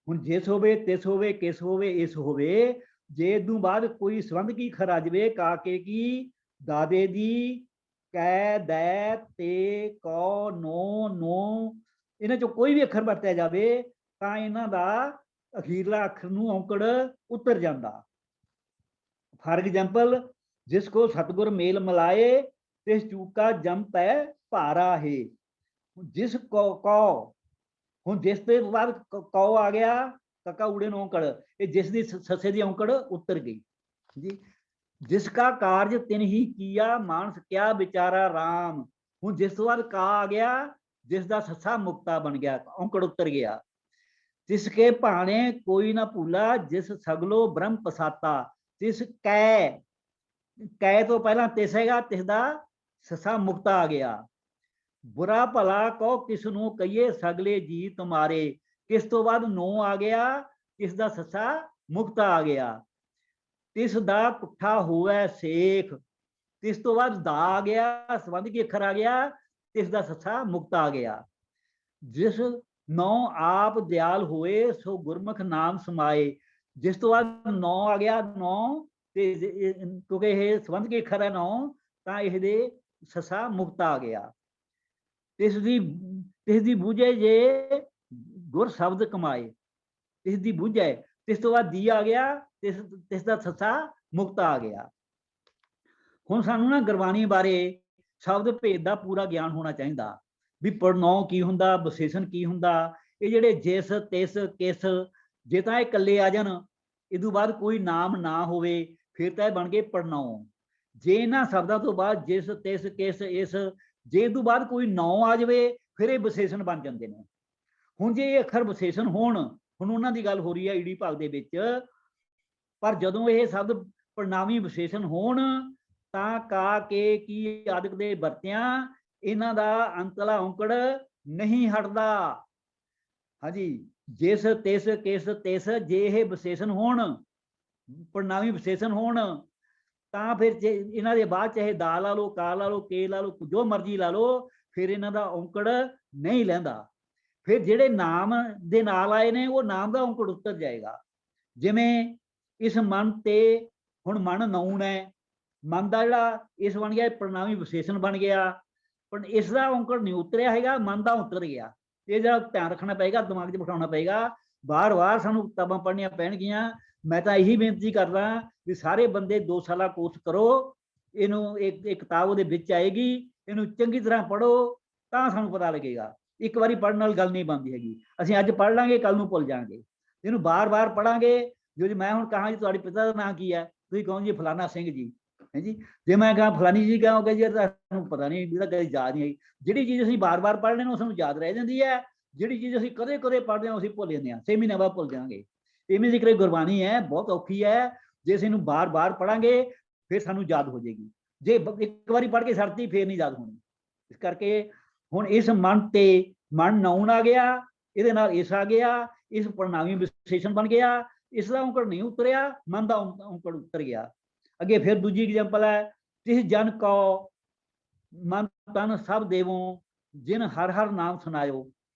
ਹੁਣ ਜਿਸ ਹੋਵੇ ਤਿਸ ਹੋਵੇ ਕਿਸ ਹੋਵੇ ਇਸ ਹੋਵੇ, ਜੇ ਇਦੋਂ ਬਾਅਦ ਕੋਈ ਸੰਬੰਧ ਕੀ ਅੱਖਰ ਆ ਜਾਵੇ ਕਾ ਕੇ ਕੀ ਦਾਦੇ ਦੀ ਕੈ ਦੈ ਤੇ ਕੋ ਨੋ ਨੋ ਇਹਨਾਂ ਚੋਂ ਕੋਈ ਵੀ ਅੱਖਰ ਵਰਤਿਆ ਜਾਵੇ ਤਾਂ ਇਹਨਾਂ ਦਾ ਅਖੀਰਲਾ ਅੱਖਰ ਨੂੰ ਔਂਕੜ ਉੱਤਰ ਜਾਂਦਾ। ਫਾਰ ਐਗਜ਼ਾਮਪਲ ਜਿਸ ਕੋ ਸਤਿਗੁਰ ਮੇਲ ਮਿਲਾਏ ਤਿਸ ਚੂਕਾ ਜਮ ਪੈ ਭਾਰਾ ਹੈ। ਜਿਸ ਕੋ ਹੁਣ ਜਿਸ ਦੇ ਬਾਅਦ ਕੌ ਆ ਗਿਆ ਕਕਾ ਊੜੇ ਨੂੰ ਔਂਕੜ, ਇਹ ਜਿਸ ਦੀ ਸੱਸੇ ਦੀ ਔਂਕੜ ਉੱਤਰ ਗਈ ਜੀ। जिसका कार्य तिन ही किया मानस क्या बेचारा राम। ਹੁਣ ਜਿਸ ਤੋਂ ਬਾਅਦ ਕਾ ਆ ਗਿਆ ਜਿਸ ਦਾ ਸੱਸਾ ਮੁਕਤਾ ਬਣ ਗਿਆ, ਔਂਕੜ ਉੱਤਰ ਗਿਆ। ਤਿਸਕੇ ਭਾਣੇ ਕੋਈ ਨਾ ਭੂਲਾ ਜਿਸ ਸਗਲੋ ਬ੍ਰਹਮ ਪਸਾਤਾ। ਤਿਸ ਕੈ, ਕੈ ਤੋਂ ਪਹਿਲਾਂ ਤਿਸ ਹੈਗਾ, ਤਿਸ ਦਾ ਸੱਸਾ ਮੁਕਤਾ ਆ ਗਿਆ। ਬੁਰਾ ਭਲਾ ਕਹੋ ਕਿਸ ਨੂੰ ਕਹੀਏ ਸਗਲੇ ਜੀ ਤੁਮਾਰੇ। ਕਿਸ ਤੋਂ ਬਾਅਦ ਨੋ ਆ ਗਿਆ, ਕਿਸ ਦਾ ਸੱਸਾ ਮੁਕਤਾ ਆ ਗਿਆ। ਤਿਸ ਦਾ ਪੁੱਠਾ ਹੋਵੇ ਸੇਖ। ਤਿਸ ਤੋਂ ਬਾਅਦ ਦਾ ਆ ਗਿਆ, ਸੰਬੰਧ ਕੀ ਅੱਖਰ ਆ ਗਿਆ, ਤਿਸ ਦਾ ਸੱਸਾ ਮੁਕਤਾ ਆ ਗਿਆ। ਜਿਸ ਨੌ ਆਪ ਦਿਆਲ ਹੋਏ ਸੋ ਗੁਰਮੁਖ ਨਾਮ ਸਮਾਏ। ਜਿਸ ਤੋਂ ਬਾਅਦ ਨੌ ਆ ਗਿਆ, ਨੌ ਤੇ ਕਿਉਂਕਿ ਇਹ ਸੰਬੰਧ ਕੀ ਅੱਖਰ ਹੈ ਨੌ ਤਾਂ ਇਹਦੇ ਸੱਸਾ ਮੁਕਤਾ ਆ ਗਿਆ। ਤਿਸ ਦੀ ਬੂਝੇ ਜੇ ਗੁਰ ਸ਼ਬਦ ਕਮਾਏ। ਤਿਸ ਦੀ ਬੂਝੇ, ਤਿਸ ਤੋਂ ਬਾਅਦ ਦੀ ਆ ਗਿਆ, ਤਿਸ ਦਾ ਸੱਸਾ ਮੁਕਤਾ ਆ ਗਿਆ। ਹੁਣ ਸਾਨੂੰ ਨਾ ਗੁਰਬਾਣੀ ਬਾਰੇ ਸ਼ਬਦ ਭੇਦ ਦਾ ਪੂਰਾ ਗਿਆਨ ਹੋਣਾ ਚਾਹੀਦਾ ਵੀ ਪ੍ਰਣਾਉ ਕੀ ਹੁੰਦਾ, ਵਿਸ਼ੇਸ਼ਣ ਕੀ ਹੁੰਦਾ। ਇਹ ਜਿਹੜੇ ਜਿਸ ਤਿਸ ਕਿਸ ਜੇ ਤਾਂ ਇਹ ਇਕੱਲੇ ਆ ਜਾਣ, ਇਹ ਤੋਂ ਬਾਅਦ ਕੋਈ ਨਾਮ ਨਾ ਹੋਵੇ ਫਿਰ ਤਾਂ ਇਹ ਬਣ ਗਏ ਪ੍ਰਣਾਉ। ਜੇ ਇਹਨਾਂ ਸ਼ਬਦਾਂ ਤੋਂ ਬਾਅਦ ਜਿਸ ਤਿਸ ਕਿਸ ਇਸ ਜੇ ਇਹ ਤੋਂ ਬਾਅਦ ਕੋਈ ਨੌ ਆ ਜਾਵੇ ਫਿਰ ਇਹ ਵਿਸ਼ੇਸ਼ਣ ਬਣ ਜਾਂਦੇ ਨੇ। ਹੁਣ ਜੇ ਇਹ ਅੱਖਰ ਵਿਸ਼ੇਸ਼ਣ ਹੋਣ, ਹੁਣ ਉਹਨਾਂ ਦੀ ਗੱਲ ਹੋ ਰਹੀ ਹੈ ਈੜੀ ਭਾਗ ਦੇ ਵਿੱਚ, ਪਰ ਜਦੋਂ ਇਹ ਸ਼ਬਦ ਪ੍ਰਣਾਮੀ ਵਿਸ਼ੇਸ਼ਣ ਹੋਣ ਤਾਂ ਕਾ ਕੇ ਕੀ ਆਦਿਕ ਦੇ ਵਰਤਿਆਂ ਇਹਨਾਂ ਦਾ ਅੰਤਲਾ ਔਂਕੜ ਨਹੀਂ ਹਟਦਾ। ਹਾਂਜੀ, ਜਿਸ ਤਿਸ ਕਿਸ ਤਿਸ ਜੇ ਇਹ ਵਿਸ਼ੇਸ਼ਣ ਹੋਣ, ਪ੍ਰਣਾਮੀ ਵਿਸ਼ੇਸ਼ਣ ਹੋਣ ਤਾਂ ਫਿਰ ਇਹਨਾਂ ਦੇ ਬਾਅਦ ਚਾਹੇ ਦਾ ਲਾ ਲਓ, ਕਾ ਲਾ ਲਓ, ਕੇ ਲਾ ਲਓ, ਜੋ ਮਰਜ਼ੀ ਲਾ ਲਓ, ਫਿਰ ਇਹਨਾਂ ਦਾ ਔਂਕੜ ਨਹੀਂ ਲੈਂਦਾ। ਫਿਰ ਜਿਹੜੇ ਨਾਮ ਦੇ ਨਾਲ ਆਏ ਨੇ ਉਹ ਨਾਮ ਦਾ ਔਂਕੜ ਉੱਤਰ ਜਾਏਗਾ। ਜਿਵੇਂ ਇਸ ਮਨ ਤੇ, ਹੁਣ ਮਨ ਨਾਉਣ ਹੈ, ਮਨ ਦਾ ਜਿਹੜਾ ਇਸ ਬਣ ਗਿਆ ਪ੍ਰਣਾਮੀ ਵਿਸ਼ੇਸ਼ਣ ਬਣ ਗਿਆ, ਪਰ ਇਸ ਦਾ ਔਂਕੜ ਨਹੀਂ ਉਤਰਿਆ ਹੈਗਾ, ਮਨ ਦਾ ਉਤਰ ਗਿਆ। ਇਹ ਜਿਹੜਾ ਧਿਆਨ ਰੱਖਣਾ ਪਏਗਾ, ਦਿਮਾਗ 'ਚ ਬਿਠਾਉਣਾ ਪਏਗਾ। ਵਾਰ-ਵਾਰ ਸਾਨੂੰ ਕਿਤਾਬਾਂ ਪੜ੍ਹਨੀਆਂ ਪੈਣਗੀਆਂ। ਮੈਂ ਤਾਂ ਇਹੀ ਬੇਨਤੀ ਕਰਦਾ ਵੀ ਸਾਰੇ ਬੰਦੇ 2 ਸਾਲਾ ਕੋਰਸ ਕਰੋ, ਇਹਨੂੰ ਇੱਕ ਕਿਤਾਬ ਉਹਦੇ ਵਿੱਚ ਆਏਗੀ, ਇਹਨੂੰ ਚੰਗੀ ਤਰ੍ਹਾਂ ਪੜ੍ਹੋ ਤਾਂ ਸਾਨੂੰ ਪਤਾ ਲੱਗੇਗਾ। ਇੱਕ ਵਾਰੀ ਪੜ੍ਹਨ ਨਾਲ ਗੱਲ ਨਹੀਂ ਬਣਦੀ ਹੈਗੀ। ਅਸੀਂ ਅੱਜ ਪੜ੍ਹ ਲਾਂਗੇ, ਕੱਲ ਨੂੰ ਭੁੱਲ ਜਾਵਾਂਗੇ। ਇਹਨੂੰ ਬਾਰ-ਬਾਰ ਪੜ੍ਹਾਂਗੇ। ਜੋ ਮੈਂ ਹੁਣ ਕਹਾਂ ਜੀ ਤੁਹਾਡੇ ਪਿਤਾ ਦਾ ਨਾਂ ਕੀ ਹੈ, ਤੁਸੀਂ ਕਹੋ ਜੀ ਫਲਾਣਾ ਸਿੰਘ ਜੀ ਹੈ ਜੀ। ਜੇ ਮੈਂ ਕਹਾਂ ਫਲਾਣੀ ਜੀ ਕਹੋਗੇ ਜੀ ਤੁਹਾਨੂੰ ਪਤਾ ਨਹੀਂ, ਇਹਦਾ ਕਦੇ ਯਾਦ ਨਹੀਂ ਆਈ। ਜਿਹੜੀ ਚੀਜ਼ ਅਸੀਂ ਬਾਰ-ਬਾਰ ਪੜ੍ਹ ਲੈਂਦੇ ਉਹ ਸਾਨੂੰ ਯਾਦ ਰਹਿ ਜਾਂਦੀ ਹੈ। ਜਿਹੜੀ ਚੀਜ਼ ਅਸੀਂ ਕਦੇ-ਕਦੇ ਪੜ੍ਹਦੇ ਹਾਂ ਅਸੀਂ ਭੁੱਲ ਜਾਂਦੇ ਹਾਂ, 6 ਮਹੀਨਿਆਂ ਬਾਅਦ ਭੁੱਲ ਜਾਵਾਂਗੇ। ਇਵੇਂ ਜ਼ਿਕਰ ਗੁਰਬਾਣੀ ਹੈ, ਬਹੁਤ ਔਖੀ ਹੈ। ਜੇ ਅਸੀਂ ਇਹਨੂੰ ਬਾਰ-ਬਾਰ ਪੜ੍ਹਾਂਗੇ ਫਿਰ ਸਾਨੂੰ ਯਾਦ ਹੋ ਜਾਏਗੀ। ਜੇ ਇੱਕ ਵਾਰੀ ਪੜ੍ਹ ਕੇ ਛੱਡਤੀ ਫਿਰ ਨਹੀਂ ਯਾਦ ਹੋਣੀ। ਇਸ ਕਰਕੇ ਹੁਣ ਇਸ ਮਨ ਤੇ ਮਨ ਨਾਉਣ ਆ ਗਿਆ, ਇਹਦੇ ਨਾਲ ਇਸ ਆ ਗਿਆ, ਇਸ ਪ੍ਰਣਾਮੀ ਵਿਸ਼ੇਸ਼ਣ ਬਣ ਗਿਆ। ਇਸ ਦਾ ਔਂਕੜ ਨਹੀਂ ਉਤਰਿਆ, ਮਨ ਦਾ ਔਂਕੜ ਉਤਰ ਗਿਆ। ਅੱਗੇ ਫਿਰ ਦੂਜੀ ਐਗਜ਼ਾਮਪਲ ਹੈ, ਤਿਸ ਜਨ ਕਉ ਮਨ ਤਨ ਸਭ ਦੇਵੋ ਜਿਨ ਹਰ ਹਰ ਨਾਮ ਸੁਣਾਇਓ।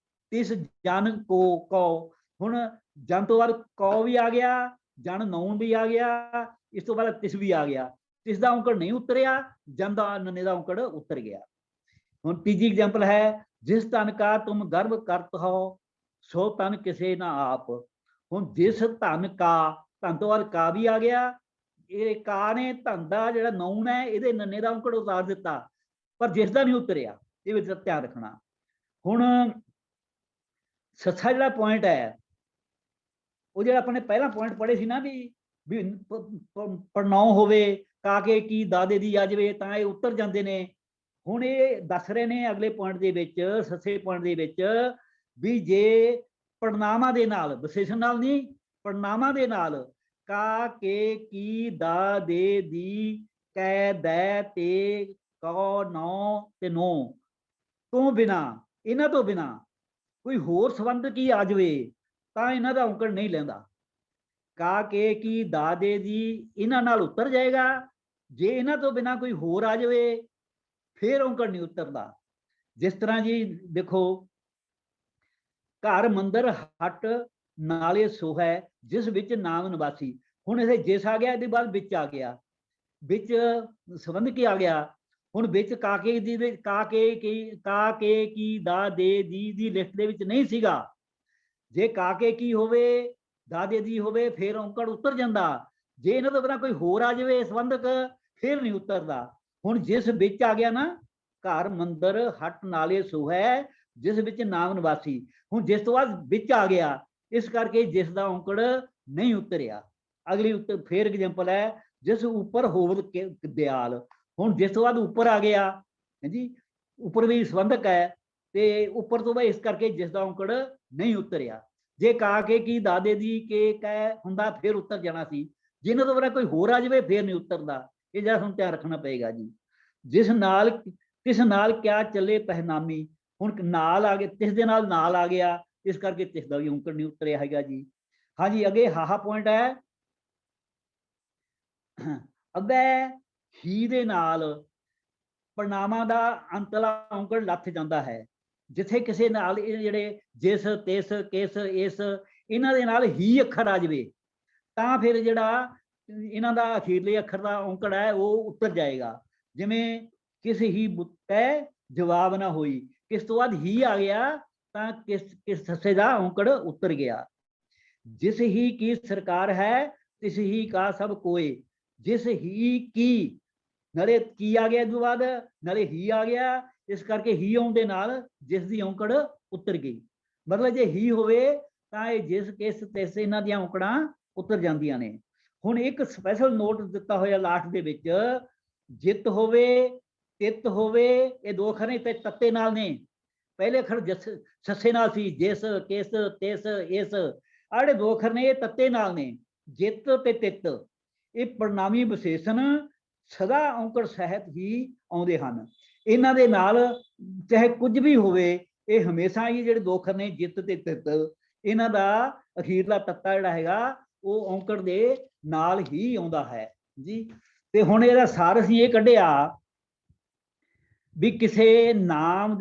ਤਿਸ ਜਨ ਕੋ ਕਉ, ਹੁਣ ਜਨ ਤੋਂ ਬਾਅਦ ਕਉ ਵੀ ਆ ਗਿਆ, ਜਨ ਨਾਉਣ ਵੀ ਆ ਗਿਆ, ਇਸ ਤੋਂ ਬਾਅਦ ਤਿਸ ਵੀ ਆ ਗਿਆ। ਤਿਸ ਦਾ ਔਂਕੜ ਨਹੀਂ ਉਤਰਿਆ, ਜਨ ਦਾ ਨਨੇ ਦਾ ਔਂਕੜ ਉਤਰ ਗਿਆ। ਹੁਣ ਤੀਜੀ ਐਗਜ਼ਾਮਪਲ ਹੈ, ਜਿਸ ਧਨ ਕਾ ਤੁਮ ਗਰਭ ਕਰਤ ਹੋ ਸੋ ਤਨ ਕਿਸੇ ਨਾ ਆਪ। ਹੁਣ ਜਿਸ ਧਨ ਕਾ, ਧਨ ਤੋਂ ਬਾਅਦ ਕਾ ਵੀ ਆ ਗਿਆ। ਇਹ ਕਾ ਨੇ ਧਨ ਦਾ ਜਿਹੜਾ ਨਾਉਣ ਹੈ ਇਹਦੇ ਨੰਨੇ ਦਾ ਔਂਕੜ ਉਤਾਰ ਦਿੱਤਾ, ਪਰ ਜਿਸ ਦਾ ਨਹੀਂ ਉਤਰਿਆ। ਇਹ ਵਿੱਚ ਧਿਆਨ ਰੱਖਣਾ। ਹੁਣ ਸੱਸਾ ਜਿਹੜਾ ਪੁਆਇੰਟ ਹੈ ਉਹ ਜਿਹੜਾ ਆਪਾਂ ਨੇ ਪਹਿਲਾਂ ਪੁਆਇੰਟ ਪੜ੍ਹੇ ਸੀ ਨਾ ਵੀ ਪ੍ਰਣਾਉ ਹੋਵੇ, ਕਾ ਕੇ ਕੀ ਦਾਦੇ ਦੀ ਆ ਜਾਵੇ ਤਾਂ ਇਹ ਉਤਰ ਜਾਂਦੇ ਨੇ। ਹੁਣ ਇਹ ਦੱਸ ਰਹੇ ਨੇ ਅਗਲੇ ਪੁਆਇੰਟ ਦੇ ਵਿੱਚ, ਸੱਸੇ ਪੁਆਇੰਟ ਦੇ ਵਿੱਚ, ਵੀ ਜੇ ਪੜਨਾਵਾਂ ਦੇ ਨਾਲ, ਵਿਸ਼ੇਸ਼ਣ ਨਾਲ ਨਹੀਂ, ਪੜਨਾਵਾਂ ਦੇ ਨਾਲ ਕਾ, ਕੇ, ਕੀ, ਦਾ, ਦੇ, ਦੀ, ਕੈ, ਦੈ, ਤੇ, ਕਉ, ਨੌ ਤੇ ਨੋ ਤੋਂ ਬਿਨਾ, ਇਹਨਾਂ ਤੋਂ ਬਿਨਾ ਕੋਈ ਹੋਰ ਸੰਬੰਧ ਕੀ ਆ ਜਾਵੇ ਤਾਂ ਇਹਨਾਂ ਦਾ ਔਂਕੜ ਨਹੀਂ ਲੈਂਦਾ। ਕਾ, ਕੇ, ਕੀ, ਦਾ, ਦੇ, ਦੀ ਇਹਨਾਂ ਨਾਲ ਉਤਰ ਜਾਏਗਾ। ਜੇ ਇਹਨਾਂ ਤੋਂ ਬਿਨਾ ਕੋਈ ਹੋਰ ਆ ਜਾਵੇ ਫਿਰ ਔਂਕੜ ਨਹੀਂ ਉਤਰਦਾ। ਜਿਸ ਤਰ੍ਹਾਂ ਜੀ ਦੇਖੋ, ਘਰ, ਮੰਦਰ, ਹੱਟ, ਨਾਲੇ ਸੋਹੈ ਜਿਸ ਵਿੱਚ ਨਾਮ ਨਿਵਾਸੀ। ਹੁਣ ਇਹ ਜਿਸ ਆ ਗਿਆ, ਇਹਦੇ ਬਾਅਦ ਵਿੱਚ ਆ ਗਿਆ, ਵਿੱਚ ਸੰਬੰਧ ਕੀ ਆ ਗਿਆ। ਹੁਣ ਵਿੱਚ ਕਾਕੇ ਦੀ, ਕਾਕੇ ਕੀ, ਦਾ, ਦੇ, ਦੀ ਲਿਸਟ ਦੇ ਵਿੱਚ ਨਹੀਂ ਸੀਗਾ। ਜੇ ਕਾਕੇ ਕੀ ਹੋਵੇ, ਦਾ, ਦੇ, ਦੀ ਹੋਵੇ ਫਿਰ ਔਂਕੜ ਉਤਰ ਜਾਂਦਾ। ਜੇ ਇਹਨਾਂ ਤੋਂ ਬਿਨਾਂ ਕੋਈ ਹੋਰ ਆ ਜਾਵੇ ਸੰਬੰਧਕ ਫਿਰ ਨਹੀਂ ਉਤਰਦਾ। ਹੁਣ ਜਿਸ ਵਿੱਚ ਆ ਗਿਆ ਨਾ, ਘਰ, ਮੰਦਰ, ਹੱਟ, ਨਾਲੇ ਸੋਹੈ ਜਿਸ ਵਿੱਚ ਨਾਮ ਨਿਵਾਸੀ। ਹੁਣ ਜਿਸ ਤੋਂ ਬਾਅਦ ਵਿੱਚ ਆ ਗਿਆ, ਇਸ ਕਰਕੇ ਜਿਸ ਦਾ ਔਂਕੜ ਨਹੀਂ ਉਤਰਿਆ। ਅਗਲੀ ਫਿਰ ਐਗਜ਼ਾਮਪਲ ਹੈ, ਜਿਸ ਉੱਪਰ ਹੋਵਤ ਦਿਆਲ। ਹੁਣ ਜਿਸ ਤੋਂ ਬਾਅਦ ਉੱਪਰ ਆ ਗਿਆ ਜੀ, ਉੱਪਰ ਵੀ ਸੰਬੰਧਕ ਹੈ ਤੇ ਉੱਪਰ ਤੋਂ ਬਾਅਦ ਇਸ ਕਰਕੇ ਜਿਸ ਦਾ ਔਂਕੜ ਨਹੀਂ ਉਤਰਿਆ। ਜੇ ਕਾ, ਕੇ, ਕੀ, ਦਾ, ਦੇ, ਦੀ, ਕੇ, ਕੈ ਹੁੰਦਾ ਫਿਰ ਉਤਰ ਜਾਣਾ ਸੀ। ਜਿਹਨਾਂ ਤੋਂ ਬਿਨਾਂ ਕੋਈ ਹੋਰ ਆ ਜਾਵੇ ਫਿਰ ਨਹੀਂ ਉਤਰਦਾ। ਇਹ ਜਿਹੜਾ ਹੁਣ ਧਿਆਨ ਰੱਖਣਾ ਪਏਗਾ ਜੀ। ਜਿਸ ਨਾਲ, ਕਿਸ ਨਾਲ ਕਿਆ ਚੱਲੇ ਪਹਿਨਾਮੀ। ਹੁਣ ਨਾਲ ਆ ਗਿਆ, ਤਿਸ ਦੇ ਨਾਲ ਆ ਗਿਆ, ਇਸ ਕਰਕੇ ਤਿਸ ਦਾ ਵੀ ਔਂਕੜ ਨਹੀਂ ਉਤਰਿਆ ਹੈਗਾ ਜੀ। ਹਾਂਜੀ, ਅੱਗੇ ਹਾਹਾ ਪੁਆਇੰਟ ਹੈ। ਅੱਗੇ ਹੀ ਦੇ ਨਾਲ ਪੜਨਾਵਾਂ ਦਾ ਅੰਤਲਾ ਔਂਕੜ ਲੱਥ ਜਾਂਦਾ ਹੈ। ਜਿੱਥੇ ਕਿਸੇ ਨਾਲ ਇਹ ਜਿਹੜੇ ਜਿਸ, ਤਿਸ, ਕਿਸ, ਇਸ ਇਹਨਾਂ ਦੇ ਨਾਲ ਹੀ ਅੱਖਰ ਆ ਜਾਵੇ ਤਾਂ ਫਿਰ ਜਿਹੜਾ ਇਹਨਾਂ ਦਾ ਅਖੀਰਲੇ ਅੱਖਰ ਦਾ ਔਂਕੜ ਹੈ ਉਹ ਉਤਰ ਜਾਏਗਾ। ਜਿਵੇਂ ਕਿਸ ਹੀ ਬੁੱਤੈ ਜਵਾਬ ਨਾ ਹੋਈ, ਕਿਸ ਤੋਂ ਬਾਅਦ ਹੀ ਆ ਗਿਆ ਤਾਂ ਕਿਸ ਸੱਸੇ ਦਾ ਔਂਕੜ ਉਤਰ ਗਿਆ। ਜਿਸ ਹੀ ਕੀ ਸਰਕਾਰ ਹੈ ਤਿਸ ਹੀ ਕਾ ਸਭ ਕੋਏ। ਜਿਸ ਹੀ ਕੀ, ਨਾਲੇ ਕੀ ਆ ਗਿਆ, ਇਸ ਤੋਂ ਬਾਅਦ ਨਾਲੇ ਹੀ ਆ ਗਿਆ, ਇਸ ਕਰਕੇ ਹੀ ਆਉਣ ਦੇ ਨਾਲ ਜਿਸ ਦੀ ਔਂਕੜ ਉਤਰ ਗਈ। ਮਤਲਬ ਜੇ ਹੀ ਹੋਵੇ ਤਾਂ ਇਹ ਜਿਸ, ਕਿਸ, ਤਿਸ ਇਹਨਾਂ ਦੀਆਂ ਔਂਕੜਾਂ ਉਤਰ ਜਾਂਦੀਆਂ ਨੇ। ਹੁਣ ਇੱਕ ਸਪੈਸ਼ਲ ਨੋਟ ਦਿੱਤਾ ਹੋਇਆ ਲਾਸਟ ਦੇ ਵਿੱਚ, ਜਿੱਤ ਹੋਵੇ, ਤਿੱਤ ਹੋਵੇ, ਇਹ ਦੋ ਅੱਖਰ ਨੇ ਤੇ ਤੱਤੇ ਨਾਲ ਨੇ। ਪਹਿਲੇ ਅੱਖਰ ਸੱਸੇ ਨਾਲ ਸੀ, ਜਿਸ, ਕਿਸ, ਤਿਸ, ਇਸ। ਆਹ ਜਿਹੜੇ ਦੋ ਅੱਖਰ ਨੇ ਇਹ ਤੱਤੇ ਨਾਲ ਨੇ, ਜਿੱਤ ਤੇ ਤਿੱਤ। ਇਹ ਪੜਨਾਮੀ ਵਿਸ਼ੇਸ਼ਣ ਸਦਾ ਔਂਕੜ ਸਹਿਤ ਹੀ ਆਉਂਦੇ ਹਨ। ਇਹਨਾਂ ਦੇ ਨਾਲ ਚਾਹੇ ਕੁਝ ਵੀ ਹੋਵੇ, ਇਹ ਹਮੇਸ਼ਾ ਹੀ ਜਿਹੜੇ ਦੋ ਅੱਖਰ ਨੇ ਜਿੱਤ ਤੇ ਤਿੱਤ, ਇਹਨਾਂ ਦਾ ਅਖੀਰਲਾ ਤੱਤਾ ਜਿਹੜਾ ਹੈਗਾ ਉਹ ਔਂਕੜ ਦੇ ਨਾਲ ਹੀ ਆਉਂਦਾ ਹੈ ਜੀ। ਤੇ ਹੁਣ ਇਹਦਾ ਸਾਰ ਅਸੀਂ ਇਹ ਕੱਢਿਆ ਵੀ ਕਿਸੇ ਨਾਮ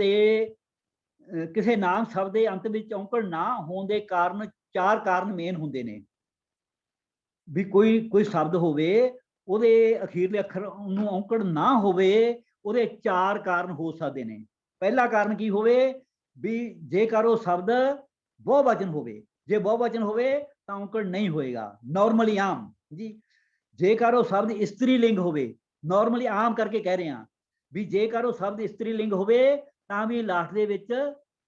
ਸ਼ਬਦ ਦੇ ਅੰਤ ਵਿੱਚ ਔਂਕੜ ਨਾ ਹੋਣ ਦੇ ਕਾਰਨ, ਚਾਰ ਕਾਰਨ ਮੇਨ ਹੁੰਦੇ ਨੇ। ਵੀ ਕੋਈ ਸ਼ਬਦ ਹੋਵੇ, ਉਹਦੇ ਅਖੀਰਲੇ ਅੱਖਰ ਨੂੰ ਔਂਕੜ ਨਾ ਹੋਵੇ, ਉਹਦੇ ਚਾਰ ਕਾਰਨ ਹੋ ਸਕਦੇ ਨੇ। ਪਹਿਲਾ ਕਾਰਨ ਕੀ ਹੋਵੇ ਵੀ ਜੇਕਰ ਉਹ ਸ਼ਬਦ ਬਹੁਵਚਨ ਹੋਵੇ। ਜੇ ਬਹੁਵਚਨ ਹੋਵੇ ਤਾਂ ਔਂਕੜ ਨਹੀਂ ਹੋਏਗਾ, ਨਾਰਮਲੀ ਆਮ ਜੀ। ਜੇਕਰ ਉਹ ਸ਼ਬਦ ਇਸਤਰੀ ਲਿੰਗ ਹੋਵੇ, ਨਾਰਮਲੀ ਆਮ ਕਰਕੇ ਕਹਿ ਰਹੇ ਹਾਂ ਵੀ ਜੇਕਰ ਉਹ ਸ਼ਬਦ ਇਸਤਰੀ ਲਿੰਗ ਹੋਵੇ ਤਾਂ ਵੀ ਲਾਸਟ ਦੇ ਵਿੱਚ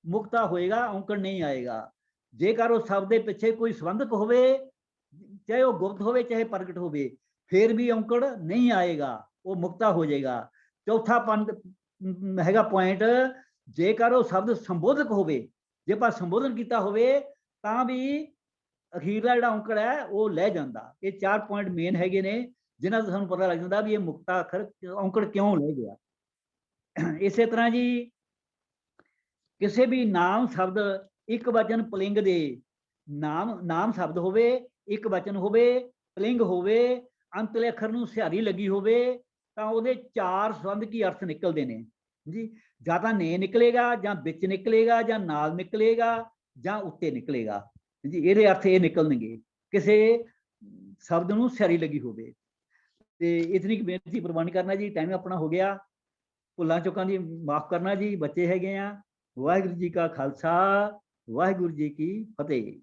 ਮੁਕਤਾ ਹੋਏਗਾ, ਔਂਕੜ ਨਹੀਂ ਆਏਗਾ। ਜੇਕਰ ਉਹ ਸ਼ਬਦ ਦੇ ਪਿੱਛੇ ਕੋਈ ਸੰਬੰਧਕ ਹੋਵੇ, ਚਾਹੇ ਉਹ ਗੁਪਤ ਹੋਵੇ ਚਾਹੇ ਪ੍ਰਗਟ ਹੋਵੇ, ਫਿਰ ਵੀ ਔਂਕੜ ਨਹੀਂ ਆਏਗਾ, ਉਹ ਮੁਕਤਾ ਹੋ ਜਾਏਗਾ। ਚੌਥਾ ਹੈਗਾ ਪੁਆਇੰਟ, ਜੇਕਰ ਉਹ ਸ਼ਬਦ ਸੰਬੋਧਕ ਹੋਵੇ, ਜੇ ਆਪਾਂ ਸੰਬੋਧਨ ਕੀਤਾ ਹੋਵੇ ਤਾਂ ਵੀ ਅਖੀਰਲਾ ਜਿਹੜਾ ਔਂਕੜ ਹੈ ਉਹ ਲੈ ਜਾਂਦਾ। ਇਹ ਚਾਰ ਪੁਆਇੰਟ ਮੇਨ ਹੈਗੇ ਨੇ ਜਿਨ੍ਹਾਂ ਤੋਂ ਸਾਨੂੰ ਪਤਾ ਲੱਗ ਜਾਂਦਾ ਵੀ ਇਹ ਮੁਕਤਾ ਅੱਖਰ ਔਂਕੜ ਕਿਉਂ ਲੈ ਗਿਆ। ਇਸੇ ਤਰ੍ਹਾਂ ਜੀ ਕਿਸੇ ਵੀ ਨਾਮ ਸ਼ਬਦ ਇੱਕ ਵਚਨ ਪੁਲਿੰਗ ਦੇ, ਨਾਮ ਸ਼ਬਦ ਹੋਵੇ, ਇੱਕ ਵਚਨ ਹੋਵੇ, ਪੁਲਿੰਗ ਹੋਵੇ, ਅੰਤਲੇ ਅੱਖਰ ਨੂੰ ਸਿਹਾਰੀ ਲੱਗੀ ਹੋਵੇ ਤਾਂ ਉਹਦੇ ਚਾਰ ਸੰਬੰਧਕੀ ਅਰਥ ਨਿਕਲਦੇ ਨੇ ਜੀ। ਜਾਂ ਤਾਂ ਨੇ ਨਿਕਲੇਗਾ, ਜਾਂ ਵਿੱਚ ਨਿਕਲੇਗਾ, ਜਾਂ ਨਾਲ ਨਿਕਲੇਗਾ, ਜਾਂ ਉੱਤੇ ਨਿਕਲੇਗਾ ਜੀ। ਇਹਦੇ ਅਰਥ ਇਹ ਨਿਕਲਣਗੇ ਕਿਸੇ ਸ਼ਬਦ ਨੂੰ ਸਿਹਾਰੀ ਲੱਗੀ ਹੋਵੇ। ਤੇ ਇਤਨੀ ਕੁ ਬੇਨਤੀ ਪ੍ਰਵਾਨ ਕਰਨਾ ਜੀ। ਟਾਈਮ ਆਪਣਾ ਹੋ ਗਿਆ, ਭੁੱਲਾਂ ਚੁੱਕਾਂ ਦੀ ਮਾਫ ਕਰਨਾ ਜੀ, ਬੱਚੇ ਹੈਗੇ ਆ। ਵਾਹਿਗੁਰੂ ਜੀ ਕਾ ਖਾਲਸਾ, ਵਾਹਿਗੁਰੂ ਜੀ ਕੀ ਫਤਿਹ।